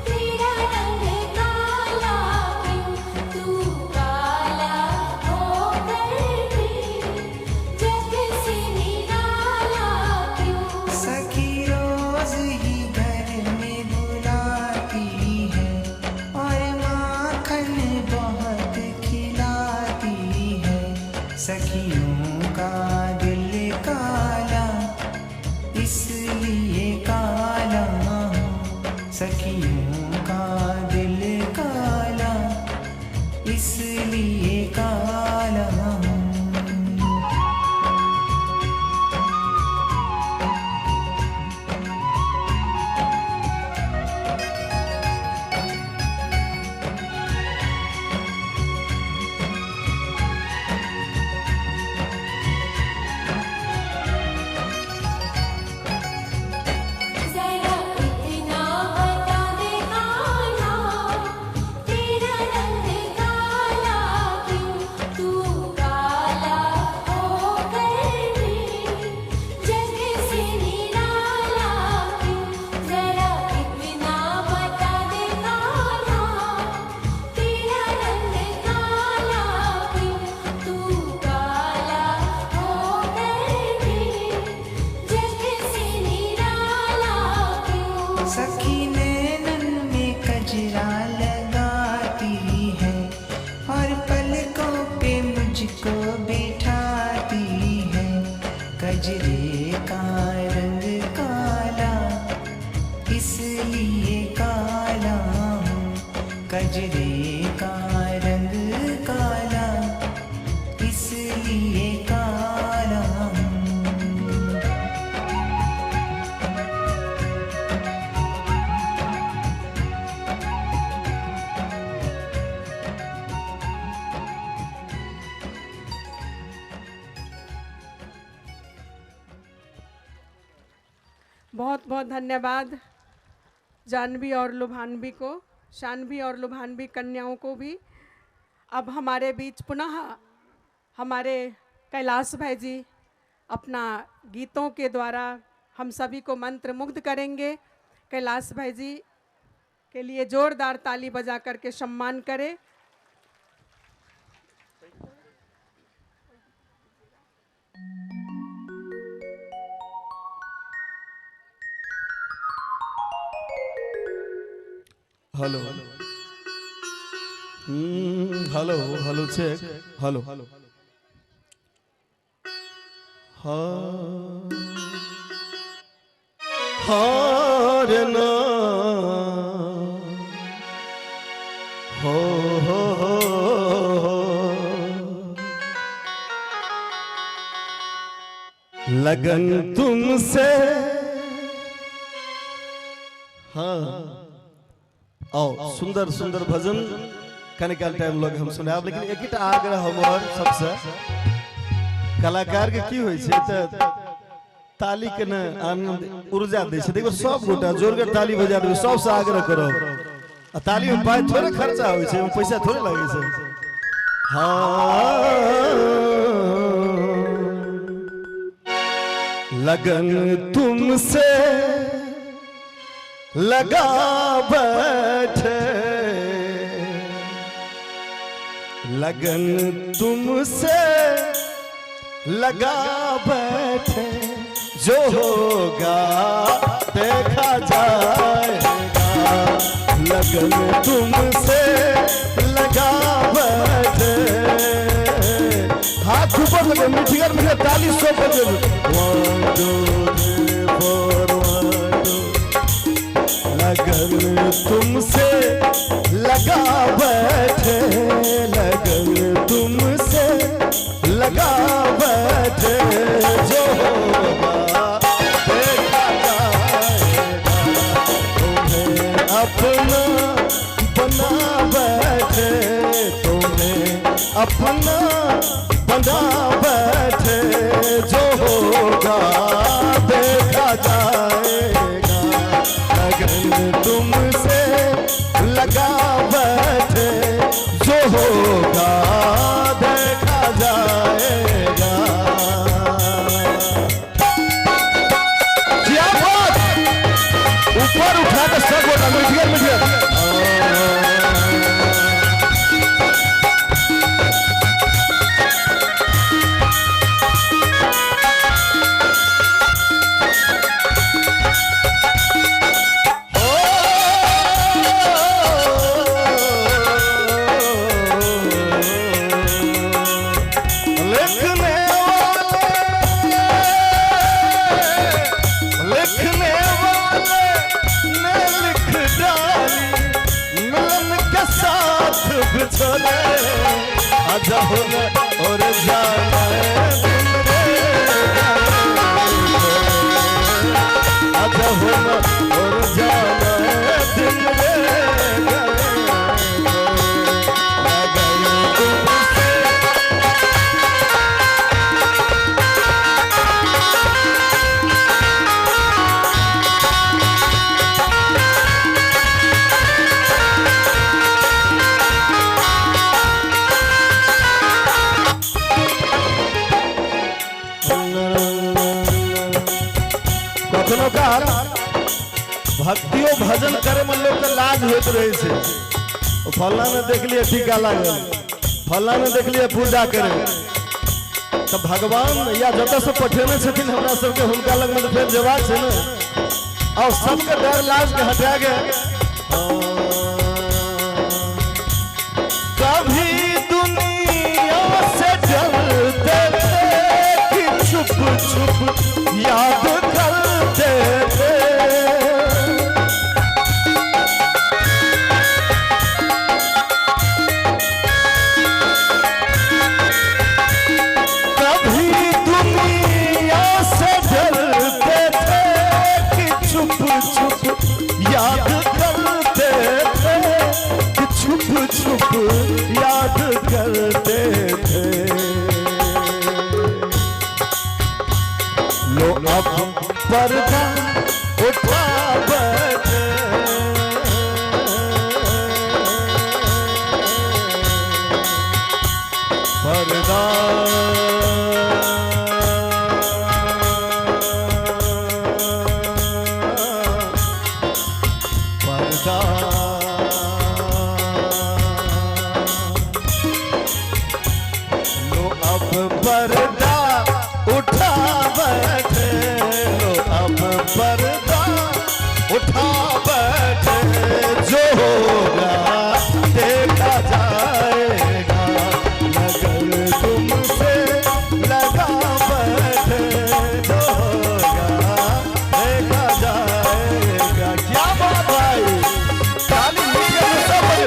तेरा रंग काला क्यों, तू काला होकर भी जग से निराला क्यों। सखी रोज ही घर में बुलाती है और माखन बहुत खिलाती है। सखियों का दिल काला इसलिए काला हूँ। सखियों का दिल काला इसलिए काला हूँ। जरा इतना बता दे कान्हा गजरे का रंग काला, इसलिए काला हूँ। बहुत बहुत धन्यवाद जानवी और लुभानवी को, शानवी और लुभानवी कन्याओं को भी। अब हमारे बीच पुनः हमारे कैलाश भाई जी अपना गीतों के द्वारा हम सभी को मंत्र मुग्ध करेंगे। कैलाश भाई जी के लिए जोरदार ताली बजा करके सम्मान करें। Hello hello hello check hello रे ना हो लगन तुमसे हाँ आओ सुंदर सुंदर भजन कनिकाल टाइम लग हम सुनाब, लेकिन एक आग्रह हमर सबसे कलाकार के की होय छै त ताली के न आनंद ऊर्जा दै छै। देखो सब गोटा जोरगर ताली बजा देबै, सबसे आग्रह करब। आ ताली में पाई थोड़े खर्चा होय छै, पैसा थोड़े लागे छै। लगन तुमसे लगा बैठे, लगन तुमसे लगा बैठे, जो होगा देखा जाएगा। लगन तुमसे लगा बैठे, हाथ ऊपर लगे मिठिगर में ताली सो बजे। 1 2 3 4 1 2। लगन तुमसे लगा बैठे, लगन तुमसे लगा बैठे, जो होगा देखा जाएगा। तुम्हें अपना बना बैठे, तुम्हें अपना बना बैठे, जो होगा देखा जाएगा। लगन तुमसे लगा बैठे, जो होगा देखा जाएगा। क्या बात, ऊपर उठा के सब गोटा मिठियर मिठियर और जाना और जाना दिन कखनो का भक्तियो भजन करे में लोग के लाज होत रहे छे। फल्ला ने देख लिए टीका लागल, फल्ला ने देख लिए पूजा करे, तो भगवान या जत से पठेने छथिन हमरा सबके हुनका लग में तो फिर जवाब छे ना। और सबके डर लाज के हटा के कभी दुनिया से डरते थे कि छुप छुप याद करते थे। पर्दा उठा बैठे पर्दा पर्दा लो अब पर्दा उठा बैठे लो अब पर्दा उठा बैठे जो होगा देखा जाएगा नगर तुमसे लगा बैठे जो होगा देखा जाएगा। क्या बात भाई ताली मीडिया में सब बजे।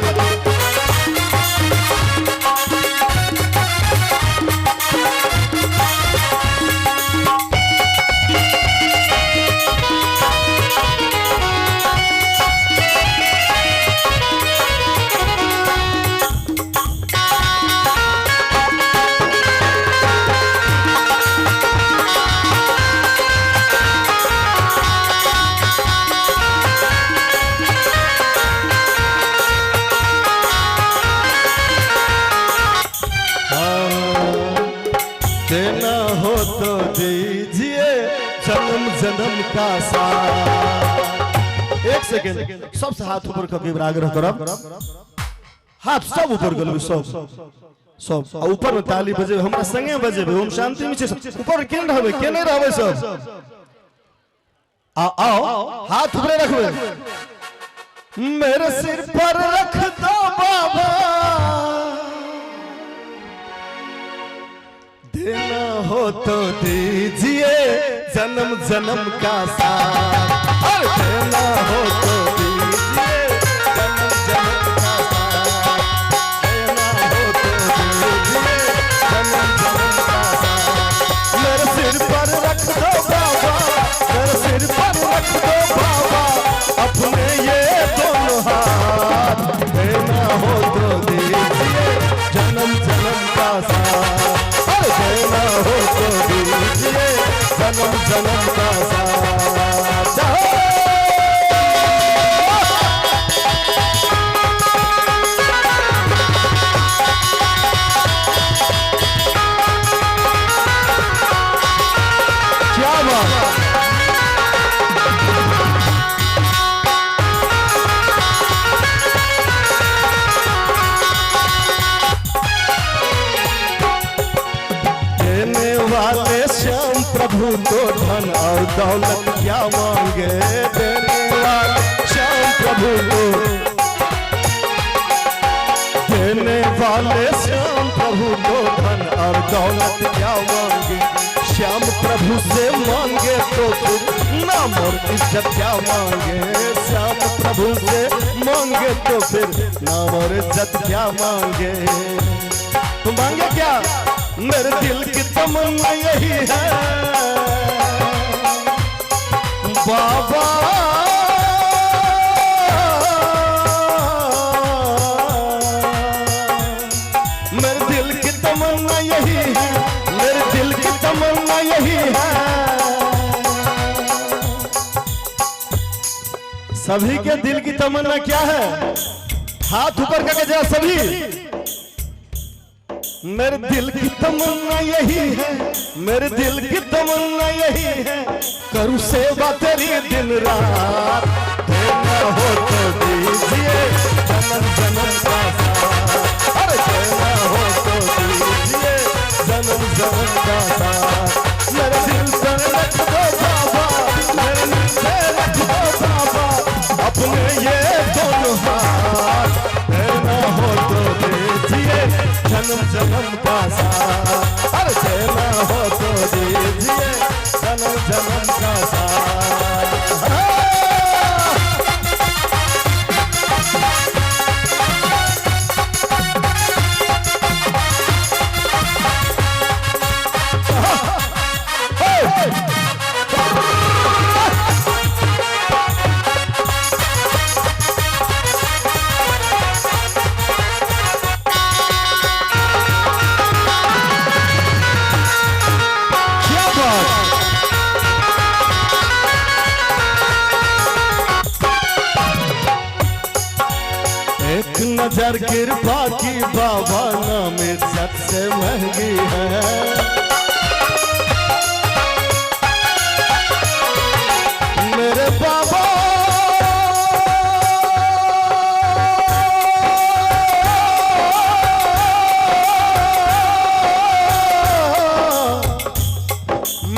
देना हो तो दीजिए जन्म जन्म का साथ। एक सेकेंड सबसे हाथ ऊपर करके आग्रह करब हाथ सब ऊपर कर सब सब और ऊपर में ताली बजे हमरा संगे बजे ओम शांति में ऊपर केन रहबे के नहीं रहबे सब आओ हाथ ऊपर रखबे मेरे सिर पर रख दो बाबा देना हो तो दीजिए जन्म जन्म का साथ और देना हो तो दीजिए जन्म जन्म का साथ देना हो तो दीजिए जन्म जन्म का साथ मेरे सिर पर रख दो बाबा मेरे सिर पर रख दो बाबा अपने ये दोनों हाथ देना हो तो दीजिए जन्म जन्म का साथ देना हो तो दीजिए जन्म जन्म का साथ। क्या बात वाले श्याम प्रभु तो धन और दौलत क्या मांगे देने वाले श्याम प्रभु को देने वाले श्याम प्रभु तो धन और दौलत क्या मांगे श्याम प्रभु से मांगे तो फिर नाम और इज्जत क्या मांगे श्याम प्रभु से मांगे तो फिर नाम और इज्जत क्या मांगे तुम मांगे क्या मेरे दिल की तमन्ना यही है बाबा मेरे दिल की तमन्ना यही है मेरे दिल की तमन्ना यही है सभी के दिल की तमन्ना क्या है हाथ ऊपर करके जरा सभी मेरे दिल की तमन्ना यही है मेरे दिल की तमन्ना यही है करूं सेवा तेरी दिन रात देना हो तो दीजिए जन्म जन्म का साथ अरे देना हो तो दीजिए जन्म जन्म का साथ मेरे दिल पर रख दो बाबा मेरे दिल पर रख दो बाबा अपने ये दोनों हाथ देना हो तो दीजिए जन्म जन्म का साथ अरे देना हो तो दीजिए जन्म जन्म का साथ। नजर कृपा की बाबा नाम इज्जत से महंगी है। मेरे बाबा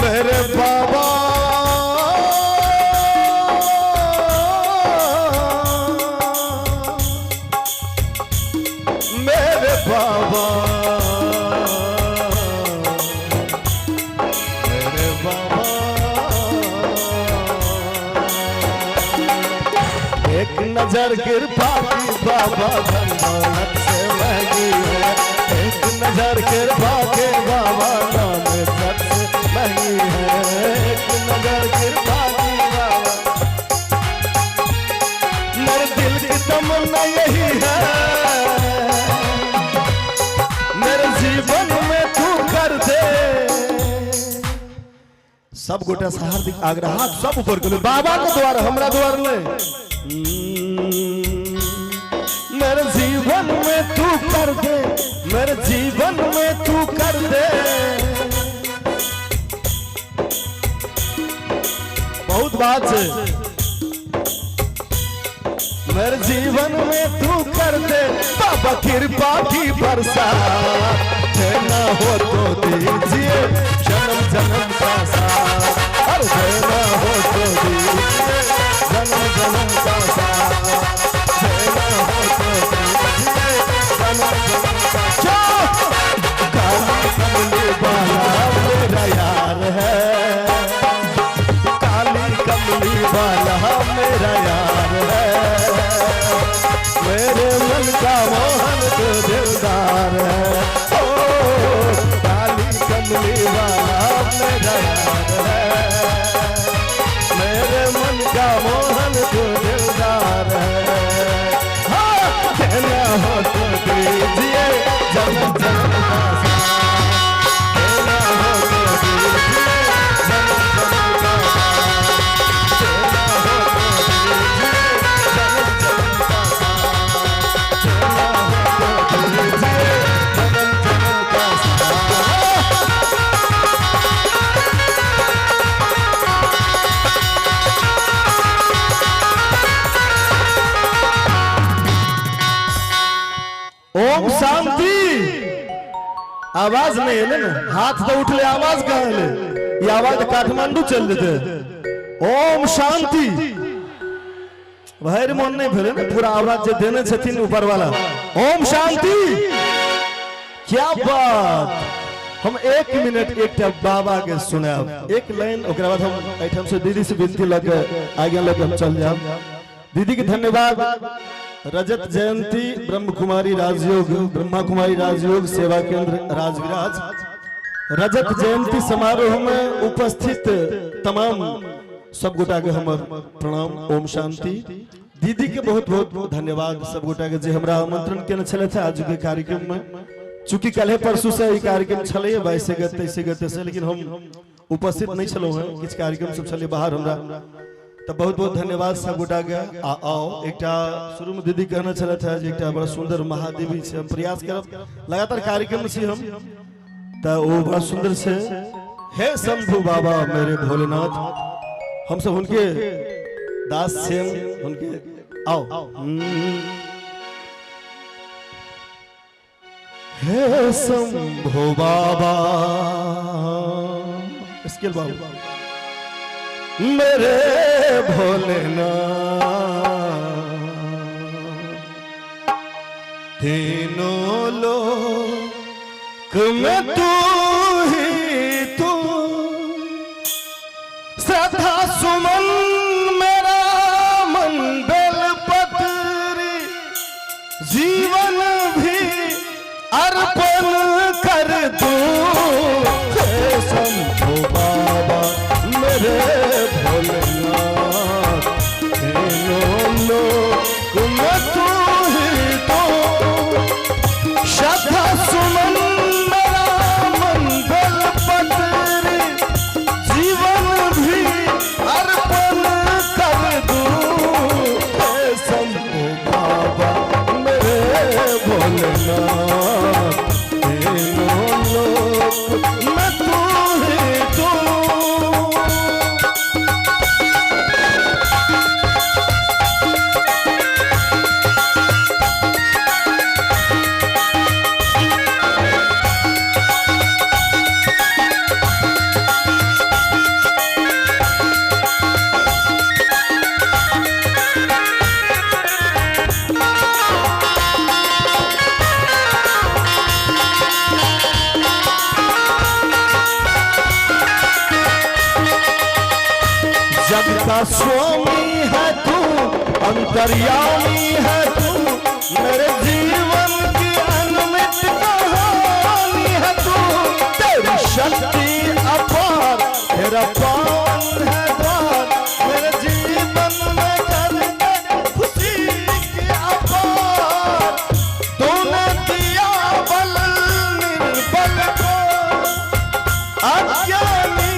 मेरे बाबा मेरे बाबा मेरे बाबा एक नजर कृपा की बाबा धन दौलत से महंगी है। एक नजर कृपा के बाबा नाम इज्जत से महंगी है। एक नजर कृपा की बाबा मेरे दिल की तमन्ना यही है, मेरे जीवन में तू कर दे। सब गोटा से हार्दिक आग्रह हाथ सब ऊपर कर बाबा के द्वार हमरा द्वार ले। मेरे जीवन में तू कर दे, मेरे जीवन में तू कर दे। बहुत बात है, मेरे जीवन में तू कर दे बाबा कृपा की बरसात। देना हो तो दीजिए जन्म जन्म का साथ, और देना हो तो दीजिए जन्म जन्म का साथ। देना हो तो दीजिए जन्म जन्म का साथ। काली कमली वाला मेरा यार है, काली कमली वाला मेरा यार है। मेरे मन का मोहन तो दिलदार है। ओ काली कमली वाला मेरा यार है। मेरे मन का मोहन तो दिलदार है। हाँ कहना हो तो दीजिए जन्म जन्म का साथ। कहना हो तो दीजिए जन्म जन्म का साथ। कहना हो तो दीजिए जन्म जन्म का साथ। कहना हो तो दीजिए जन्म जन्म का साथ। ओम शांति। आवाज नहीं है ना, हाथ तो उठले आवाज कहाँ है? ये आवाज काठमांडू चल देते। ओम शांति भैर मन नहीं भेले ना, पूरा आवाज जो देने छथिन ऊपर वाला। ओम शांति। क्या बात। हम 1 मिनट एक बाबा के सुने एक लाइन, ओकरा बाद हम ऐठम से दीदी से विनती लगे आगे लगे हम चल जाओ। दीदी के धन्यवाद। रजत जयंती ब्रह्म कुमारी राजयोग ब्रह्मा कुमारी राजयोग सेवा केंद्र राजविराज रजत जयंती समारोह में उपस्थित तमाम सब गोटा के हमर प्रणाम। ओम शांति। दीदी के बहुत बहुत धन्यवाद सब गोटा के जे हमरा आमंत्रण केने छले थे आज के कार्यक्रम में। चूंकि कल परसों से ई कार्यक्रम छले 22 से 23 से, लेकिन हम उपस्थित नहीं छलो हैं। किछ कार्यक्रम सब छले बाहर हमरा, तो बहुत बहुत धन्यवाद सब गोटा के। आओ एक शुरू में दीदी कहना चला था जे एक बड़ा सुंदर महादेवी से हम प्रयास करब लगातार कार्यक्रम से हम तो वो बड़ा सुंदर से। हे शंभु बाबा मेरे भोलेनाथ, हम सब उनके दास से उनके आओ। हे शंभु बाबा स्केल बाबा मेरे भोलेनाथ, तीनों लोक में तू ही तू, श्रद्धा सुमन मेरा मन बेलपत्री, जीवन भी अर्पण कर दूं। हे शंभु बाबा मेरे भोलेनाथ, तीनों लोक में तू ही तो, श्रद्धा सुमन मेरा मन बेलपत्री, जीवन भी अर्पण कर दूं। हे शंभु बाबा मेरे सबका स्वामी है तू, अंतर्यामी है तू, मेरे जीवन की अनमित कहानी है तू। तेरी शक्ति अपार, तेरा पावन है द्वार, मेरे जीवन में कर दे खुशी की अपार। तूने दिया बल निर्बल को, अज्ञानी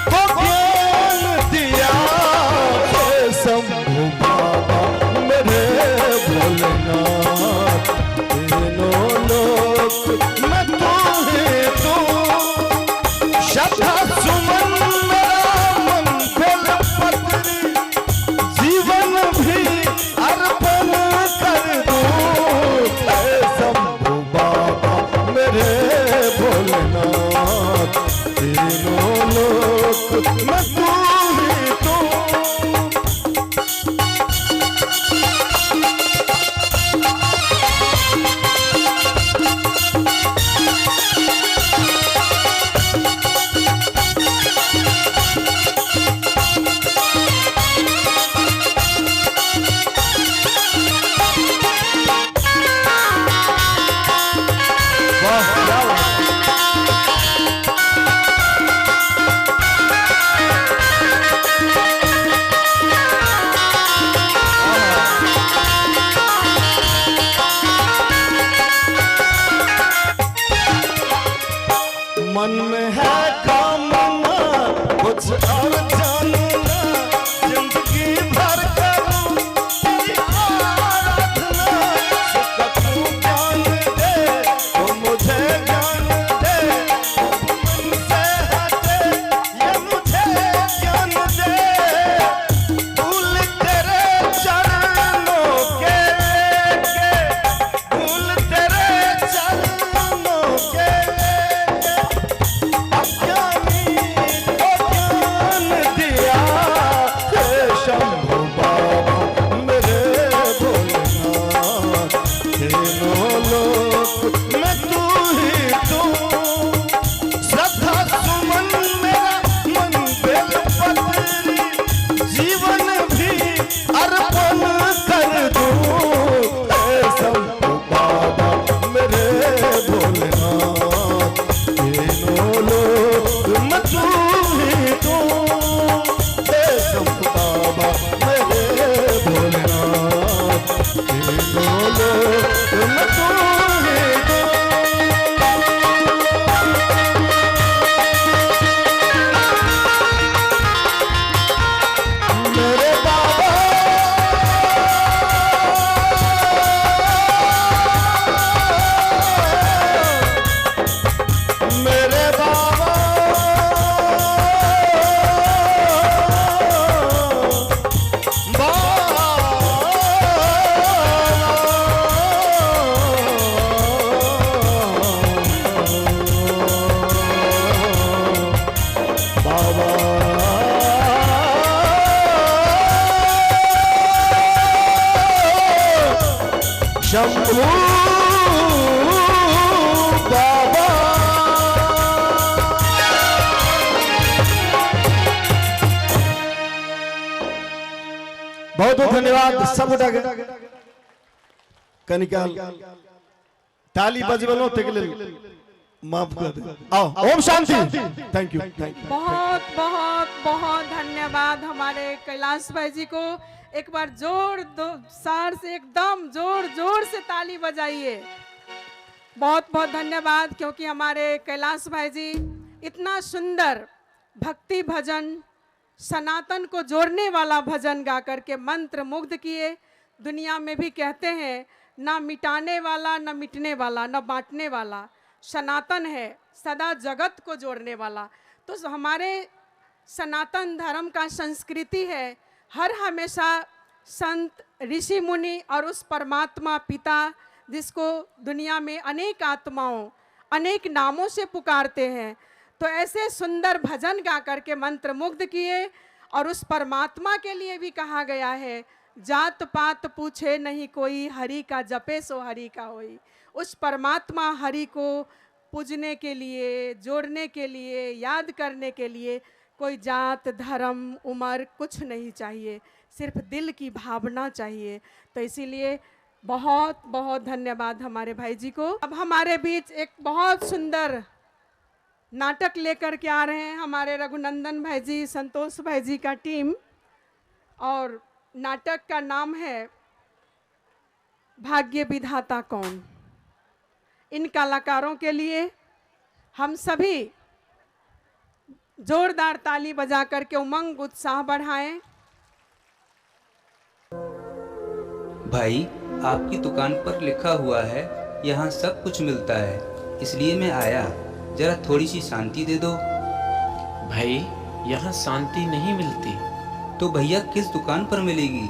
को ज्ञान दिया। हे शंभु बाबा मेरे भोलेनाथ, तीनों लोक में तू ही तू। श्रद्धा सुमन मेरा मन बेल पत्री, जीवन भी अर्पण कर दूं। हे शंभु बाबा मेरे भोलेनाथ, तीनों लोक में तू ही तू। वाह क्या बात है। मन में है कामना कुछ और जानना, जिंदगी भर करूं तेरी आराधना। सुख तू ज्ञान दे तो मुझे ज्ञान दे, मन से हटे ये मुझे ज्ञान दे। फूल तेरे चरणों के लेके, फूल तेरे चरणों के लेके, अज्ञानी को ज्ञान दिया। हे शंभु बाबा मेरे भोलेनाथ, तीनों लोक में तू ही तू। श्रद्धा सुमन मेरा मन बेल पत्री, जीवन भी अर्पण कर दूं। हे शंभु बाबा मेरे भोलेनाथ, तीनों लोक में तू ही तू। हे शंभु बाबा मेरे भोलेनाथ, तीनों लोक में तू ही तू। मेरे बाबा मेरे बाबा शंभू बाबा। बहुत बहुत धन्यवाद सब उठा के कनिकाल ताली बजबलो ते के लिए माफ कर दे। आओ ओम शांति। Thank you thank you. बहुत बहुत बहुत धन्यवाद हमारे कैलाश भाई जी को। एक बार जोर दो सार से एकदम जोर जोर से ताली बजाइए। बहुत बहुत धन्यवाद, क्योंकि हमारे कैलाश भाई जी इतना सुंदर भक्ति भजन, सनातन को जोड़ने वाला भजन गा करके मंत्र मुग्ध किए। दुनिया में भी कहते हैं ना मिटाने वाला, ना मिटने वाला, ना बांटने वाला, सनातन है सदा जगत को जोड़ने वाला। तो हमारे सनातन धर्म का संस्कृति है हर हमेशा संत ऋषि मुनि और उस परमात्मा पिता जिसको दुनिया में अनेक आत्माओं अनेक नामों से पुकारते हैं, तो ऐसे सुंदर भजन गा करके मंत्र मुग्ध किए। और उस परमात्मा के लिए भी कहा गया है जात पात पूछे नहीं कोई, हरि का जपे सो हरि का होई। उस परमात्मा हरि को पूजने के लिए, जोड़ने के लिए, याद करने के लिए कोई जात धर्म उम्र कुछ नहीं चाहिए, सिर्फ दिल की भावना चाहिए। तो इसीलिए बहुत बहुत धन्यवाद हमारे भाई जी को। अब हमारे बीच एक बहुत सुंदर नाटक लेकर के आ रहे हैं हमारे रघुनंदन भाई जी, संतोष भाई जी का टीम, और नाटक का नाम है भाग्य विधाता कौन। इन कलाकारों के लिए हम सभी जोरदार ताली बजा करके उमंग उत्साह बढ़ाएं। भाई, आपकी दुकान पर लिखा हुआ है यहाँ सब कुछ मिलता है, इसलिए मैं आया। जरा थोड़ी सी शांति दे दो। भाई, यहाँ शांति नहीं मिलती। तो भैया किस दुकान पर मिलेगी?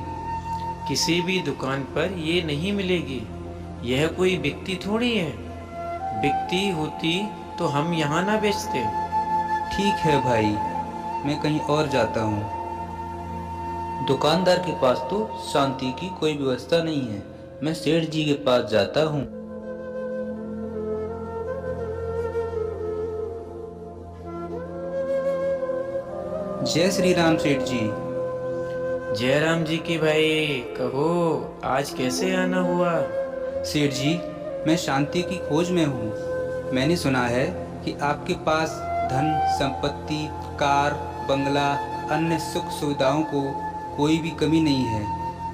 किसी भी दुकान पर ये नहीं मिलेगी। यह कोई बिकती थोड़ी है। बिकती होती तो हम यहाँ ना बेचते। ठीक है भाई, मैं कहीं और जाता हूँ। दुकानदार के पास तो शांति की कोई व्यवस्था नहीं है। मैं सेठ जी के पास जाता हूँ। जय श्री राम सेठ जी। जय राम जी की भाई। कहो, आज कैसे आना हुआ? सेठ जी, मैं शांति की खोज में हूँ। मैंने सुना है कि आपके पास धन संपत्ति, कार, बंगला, अन्य सुख सुविधाओं को कोई भी कमी नहीं है।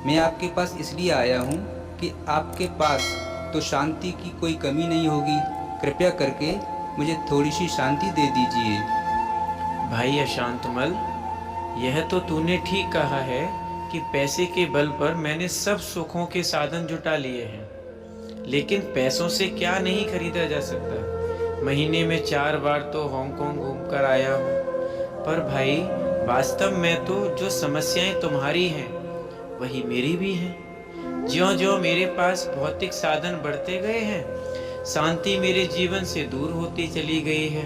मैं आपके पास इसलिए आया हूँ कि आपके पास तो शांति की कोई कमी नहीं होगी। कृपया करके मुझे थोड़ी सी शांति दे दीजिए। भाई अशांतमल, यह तो तूने ठीक कहा है कि पैसे के बल पर मैंने सब सुखों के साधन जुटा लिए हैं, लेकिन पैसों से क्या नहीं खरीदा जा सकता। महीने में 4 बार तो हांगकांग घूमकर आया हूँ। पर भाई, वास्तव में तो जो समस्याएं तुम्हारी हैं वही मेरी भी हैं। ज्यों-ज्यों मेरे पास भौतिक साधन बढ़ते गए हैं, शांति मेरे जीवन से दूर होती चली गई है।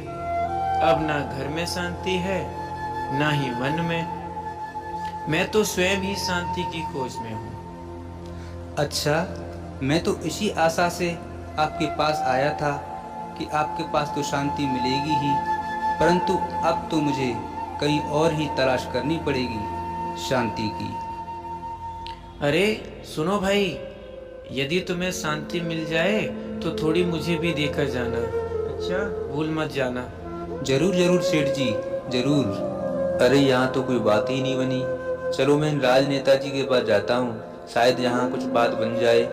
अब ना घर में शांति है, ना ही मन में। मैं तो स्वयं ही शांति की खोज में हूँ। अच्छा, मैं तो इसी आशा से आपके पास आया था कि आपके पास तो शांति मिलेगी ही, परंतु अब तो मुझे कहीं और ही तलाश करनी पड़ेगी शांति की। अरे सुनो भाई, यदि तुम्हें शांति मिल जाए तो थोड़ी मुझे भी देकर जाना। अच्छा, भूल मत जाना। जरूर जरूर सेठ जी, जरूर। अरे यहाँ तो कोई बात ही नहीं बनी। चलो मैं राजनेता जी के पास जाता हूँ, शायद यहाँ कुछ बात बन जाए।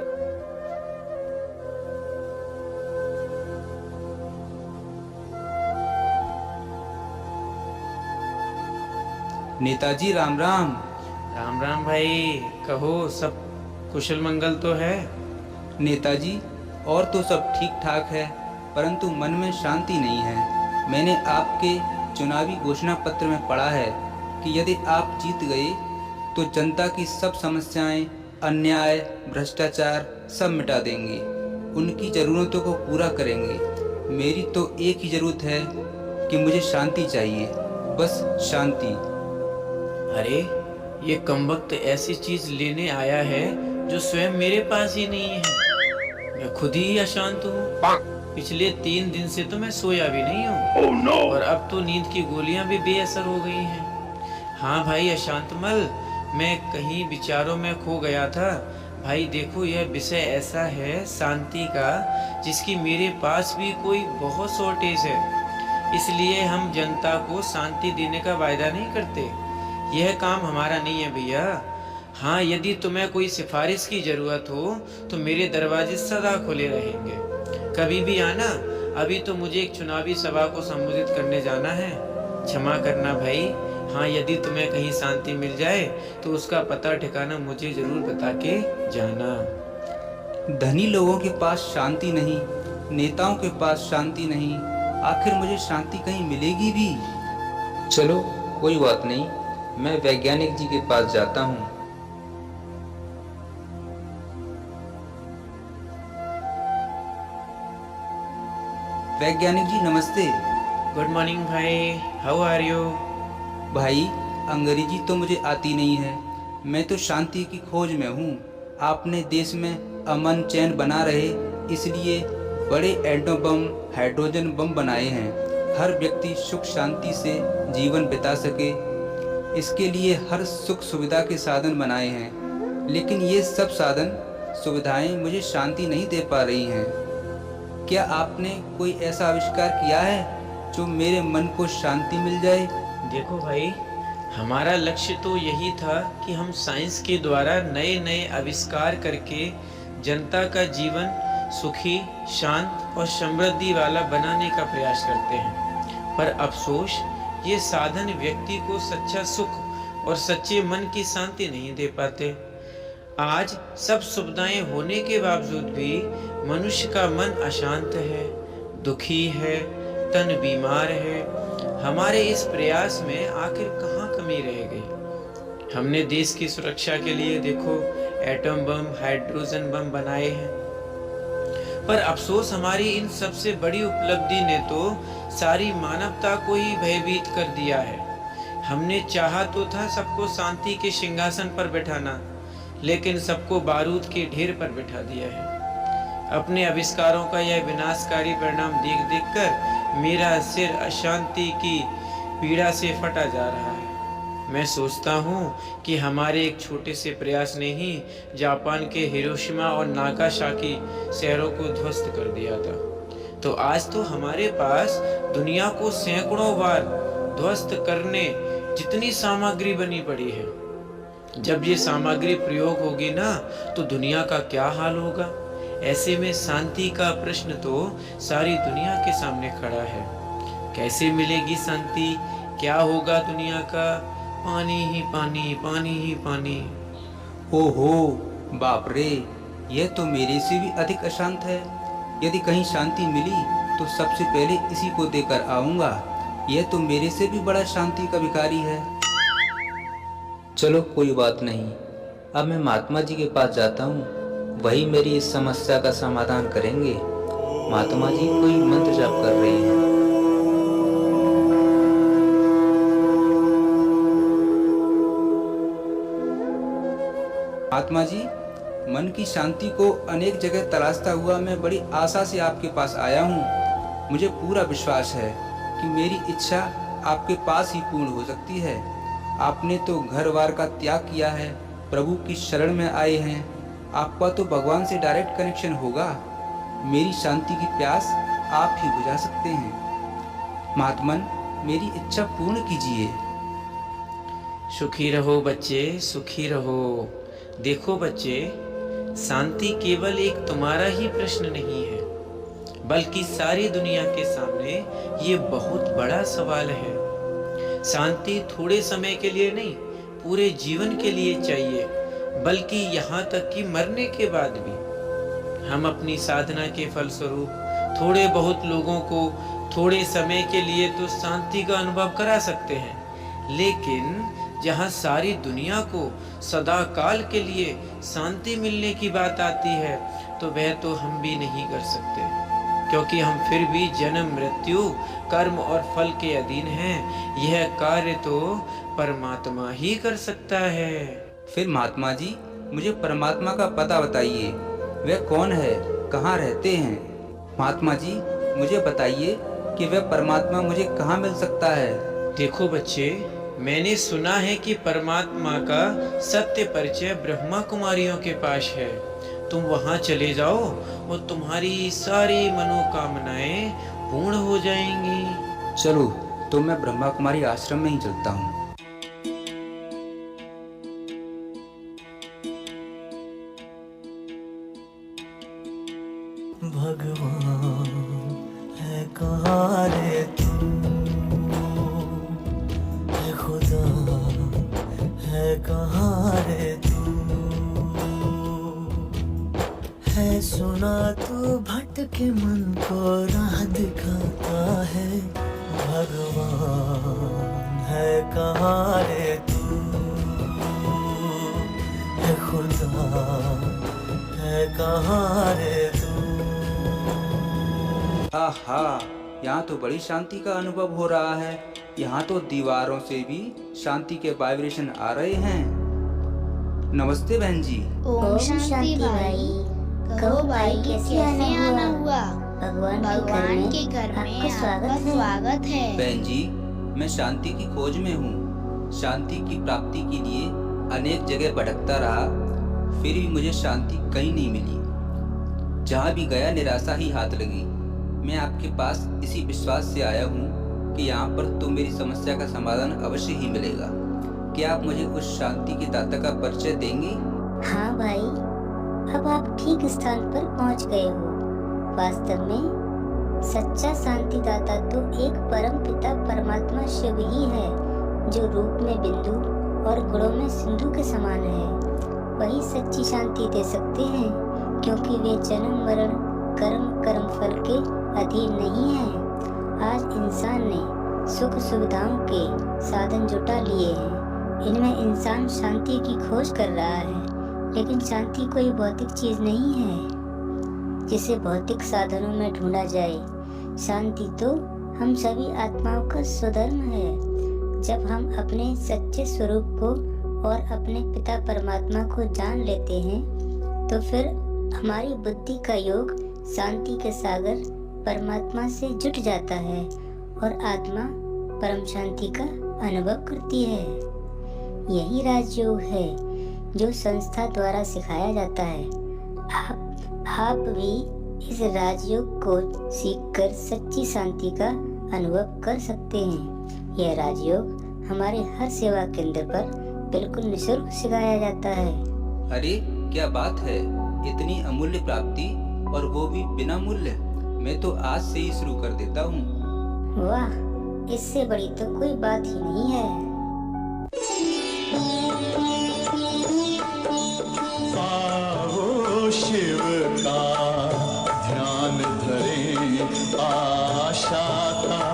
नेताजी राम राम। राम राम भाई। कहो, सब कुशल मंगल तो है? नेताजी, और तो सब ठीक ठाक है, परंतु मन में शांति नहीं है। मैंने आपके चुनावी घोषणा पत्र में पढ़ा है कि यदि आप जीत गए तो जनता की सब समस्याएं, अन्याय, भ्रष्टाचार सब मिटा देंगे, उनकी ज़रूरतों को पूरा करेंगे। मेरी तो एक ही ज़रूरत है कि मुझे शांति चाहिए, बस शांति। अरे, ये कमबख्त ऐसी चीज लेने आया है जो स्वयं मेरे पास ही नहीं है। मैं खुद ही अशांत हूँ। पिछले 3 दिन से तो मैं सोया भी नहीं हूँ। oh, no! और अब तो नींद की गोलियां भी बेअसर हो गई हैं। हाँ भाई अशांतमल, मैं कहीं विचारों में खो गया था। भाई देखो, यह विषय ऐसा है शांति का जिसकी मेरे पास भी कोई बहुत शॉर्टेज है। इसलिए हम जनता को शांति देने का वायदा नहीं करते। यह काम हमारा नहीं है भैया। हाँ, यदि तुम्हें कोई सिफारिश की जरूरत हो तो मेरे दरवाजे सदा खुले रहेंगे, कभी भी आना। अभी तो मुझे एक चुनावी सभा को संबोधित करने जाना है। क्षमा करना भाई। हाँ, यदि तुम्हें कहीं शांति मिल जाए तो उसका पता ठिकाना मुझे जरूर बता के जाना। धनी लोगों के पास शांति नहीं, नेताओं के पास शांति नहीं, आखिर मुझे शांति कहीं मिलेगी भी? चलो कोई बात नहीं, मैं वैज्ञानिक जी के पास जाता हूँ। वैज्ञानिक जी नमस्ते। गुड मॉर्निंग भाई, हाउ आर यू? भाई, अंग्रेजी तो मुझे आती नहीं है, मैं तो शांति की खोज में हूँ। आपने देश में अमन चैन बना रहे, इसलिए बड़े एटम बम, हाइड्रोजन बम बनाए हैं। हर व्यक्ति सुख शांति से जीवन बिता सके, इसके लिए हर सुख सुविधा के साधन बनाए हैं, लेकिन ये सब साधन सुविधाएं मुझे शांति नहीं दे पा रही हैं। क्या आपने कोई ऐसा आविष्कार किया है जो मेरे मन को शांति मिल जाए? देखो भाई, हमारा लक्ष्य तो यही था कि हम साइंस के द्वारा नए नए आविष्कार करके जनता का जीवन सुखी, शांत और समृद्धि वाला बनाने का प्रयास करते हैं। पर अफसोस, ये साधन व्यक्ति को सच्चा सुख और सच्चे मन की शांति नहीं दे पाते। आज सब सुविधाएं होने के बावजूद भी मनुष्य का मन अशांत है, दुखी है, तन बीमार है। हमारे इस प्रयास में आखिर कहाँ कमी रह गई? हमने देश की सुरक्षा के लिए देखो एटम बम, हाइड्रोजन बम बनाए हैं, पर अफसोस हमारी इन सबसे बड़ी उपलब्धि ने तो सारी मानवता को ही भयभीत कर दिया है। हमने चाहा तो था सबको शांति के सिंहासन पर बैठाना, लेकिन सबको बारूद के ढेर पर बैठा दिया है। अपने आविष्कारों का यह विनाशकारी परिणाम देख देख कर मेरा सिर अशांति की पीड़ा से फटा जा रहा है। मैं सोचता हूँ कि हमारे एक छोटे से प्रयास ने ही जापान के हिरोशिमा और नागासाकी शहरों को ध्वस्त कर दिया था। तो आज तो हमारे पास दुनिया को सैकड़ों बार ध्वस्त करने जितनी सामग्री बनी पड़ी है। जब ये सामग्री प्रयोग होगी ना, तो दुनिया का क्या हाल होगा? ऐसे में शांति का प्रश्न तो सारी दुनिया के सामने खड़ा है। कैसे मिलेगी शांति? क्या होगा दुनिया का? पानी ही पानी, पानी ही पानी। ओहो, बाप रे, यह तो मेरे से भी अधिक अशांत है। यदि कहीं शांति मिली तो सबसे पहले इसी को देकर आऊंगा। यह तो मेरे से भी बड़ा शांति का भिखारी है। चलो कोई बात नहीं, अब मैं महात्मा जी के पास जाता हूँ, वही मेरी इस समस्या का समाधान करेंगे। महात्मा जी कोई मंत्र जाप कर रही हैं। महात्मा जी, मन की शांति को अनेक जगह तलाशता हुआ मैं बड़ी आशा से आपके पास आया हूँ। मुझे पूरा विश्वास है कि मेरी इच्छा आपके पास ही पूर्ण हो सकती है। आपने तो घर बार का त्याग किया है, प्रभु की शरण में आए हैं, आपका तो भगवान से डायरेक्ट कनेक्शन होगा। मेरी शांति की प्यास आप ही बुझा सकते हैं। महात्मन, मेरी इच्छा पूर्ण कीजिए। सुखी रहो बच्चे, सुखी रहो। देखो बच्चे, शांति केवल एक तुम्हारा ही प्रश्न नहीं है, बल्कि सारी दुनिया के सामने ये बहुत बड़ा सवाल है। शांति थोड़े समय के लिए नहीं, पूरे जीवन के लिए चाहिए, बल्कि यहाँ तक कि मरने के बाद भी। हम अपनी साधना के फलस्वरूप थोड़े बहुत लोगों को थोड़े समय के लिए तो शांति का अनुभव करा सकते हैं, लेकिन जहाँ सारी दुनिया को सदा काल के लिए शांति मिलने की बात आती है, तो वह तो हम भी नहीं कर सकते, क्योंकि हम फिर भी जन्म, मृत्यु, कर्म और फल के अधीन हैं। यह कार्य तो परमात्मा ही कर सकता है। फिर महात्मा जी, मुझे परमात्मा का पता बताइए। वह कौन है, कहाँ रहते हैं? महात्मा जी, मुझे बताइए कि वह परमात्मा मुझे कहाँ मिल सकता है? देखो बच्चे, मैंने सुना है कि परमात्मा का सत्य परिचय ब्रह्मा कुमारियों के पास है। तुम वहाँ चले जाओ और तुम्हारी सारी मनोकामनाएं पूर्ण हो जाएंगी। चलो, तो मैं ब्रह्मा कुमारी आश्रम में ही चलता हूँ। भगवान है कहाँ रे तू, है खुदा है कहाँ रे तू, है सुना तू भटके मन को राह दिखाता है। भगवान है कहाँ रे तू, है खुदा है कहाँ रे तू। आहा, यहाँ तो बड़ी शांति का अनुभव हो रहा है। यहाँ तो दीवारों से भी शांति के वाइब्रेशन आ रहे हैं। नमस्ते बहन जी। ओम शांति भाई। कहो भाई, कैसे आना हुआ? भगवान के घर में आपका स्वागत है। बहन जी, मैं शांति की खोज में हूँ। शांति की प्राप्ति के लिए अनेक जगह भटकता रहा, फिर भी मुझे शांति कहीं नहीं मिली। जहाँ भी गया निराशा ही हाथ लगी। मैं आपके पास इसी विश्वास से आया हूँ कि यहाँ पर तो मेरी समस्या का समाधान अवश्य ही मिलेगा। क्या आप मुझे उस शांति के दाता का परिचय देंगे? हाँ भाई, अब आप ठीक स्थान पर पहुँच गए हो। वास्तव में सच्चा शांति दाता तो एक परम पिता परमात्मा शिव ही है, जो रूप में बिंदु और गुणों में सिंधु के समान है। वही सच्ची शांति दे सकते हैं, क्योंकि वे जन्म मरण कर्म फल के अधीन नहीं हैं। आज इंसान ने सुख सुविधाओं के साधन जुटा लिए हैं। इनमें इंसान शांति की खोज कर रहा है, लेकिन शांति कोई भौतिक चीज नहीं है जिसे भौतिक साधनों में ढूंढा जाए। शांति तो हम सभी आत्माओं का स्वधर्म है। जब हम अपने सच्चे स्वरूप को और अपने पिता परमात्मा को जान लेते हैं, तो फिर हमारी बुद्धि का योग शांति के सागर परमात्मा से जुट जाता है और आत्मा परम शांति का अनुभव करती है। यही राजयोग है जो संस्था द्वारा सिखाया जाता है। आप भी इस राजयोग को सीखकर सच्ची शांति का अनुभव कर सकते हैं। यह राजयोग हमारे हर सेवा केंद्र पर बिल्कुल निःशुल्क सिखाया जाता है। अरे क्या बात है, इतनी अमूल्य प्राप्ति और वो भी बिना मूल्य। मैं तो आज से ही शुरू कर देता हूँ। वाह, इससे बड़ी तो कोई बात ही नहीं है। आओ शिव का ध्यान धरें, आशा का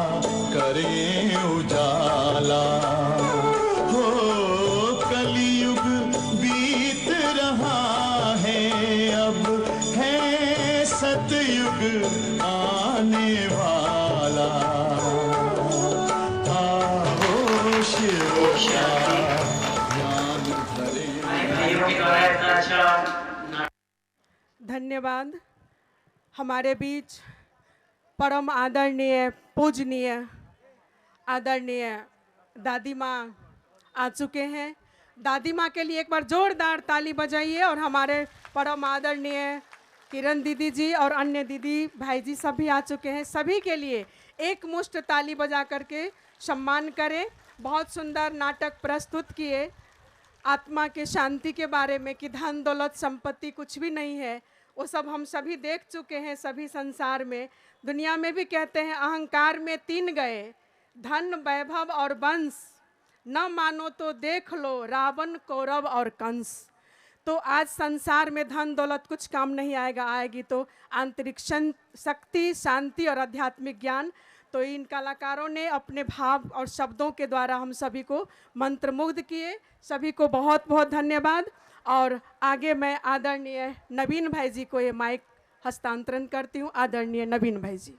करें उजाला। हो कलयुग बीत रहा है, अब है सतयुग आने वाला। आओ शिव का ध्यान धरें। धन्यवाद। हमारे बीच परम आदरणीय पूजनीय आदरणीय दादी माँ आ चुके हैं। दादी माँ के लिए एक बार जोरदार ताली बजाइए। और हमारे परम आदरणीय किरण दीदी जी और अन्य दीदी भाई जी सभी आ चुके हैं। सभी के लिए एक मुश्त ताली बजा करके सम्मान करें। बहुत सुंदर नाटक प्रस्तुत किए आत्मा के शांति के बारे में, कि धन दौलत संपत्ति कुछ भी नहीं है। वो सब हम सभी देख चुके हैं। सभी संसार में, दुनिया में भी कहते हैं अहंकार में 3 गए, धन वैभव और वंश। न मानो तो देख लो रावण कौरव और कंस। तो आज संसार में धन दौलत कुछ काम नहीं आएगा। आएगी तो आंतरिक शक्ति, शांति और आध्यात्मिक ज्ञान। तो इन कलाकारों ने अपने भाव और शब्दों के द्वारा हम सभी को मंत्रमुग्ध किए। सभी को बहुत बहुत धन्यवाद। और आगे मैं आदरणीय नवीन भाई जी को ये माइक हस्तांतरण करती हूँ। आदरणीय नवीन भाई जी।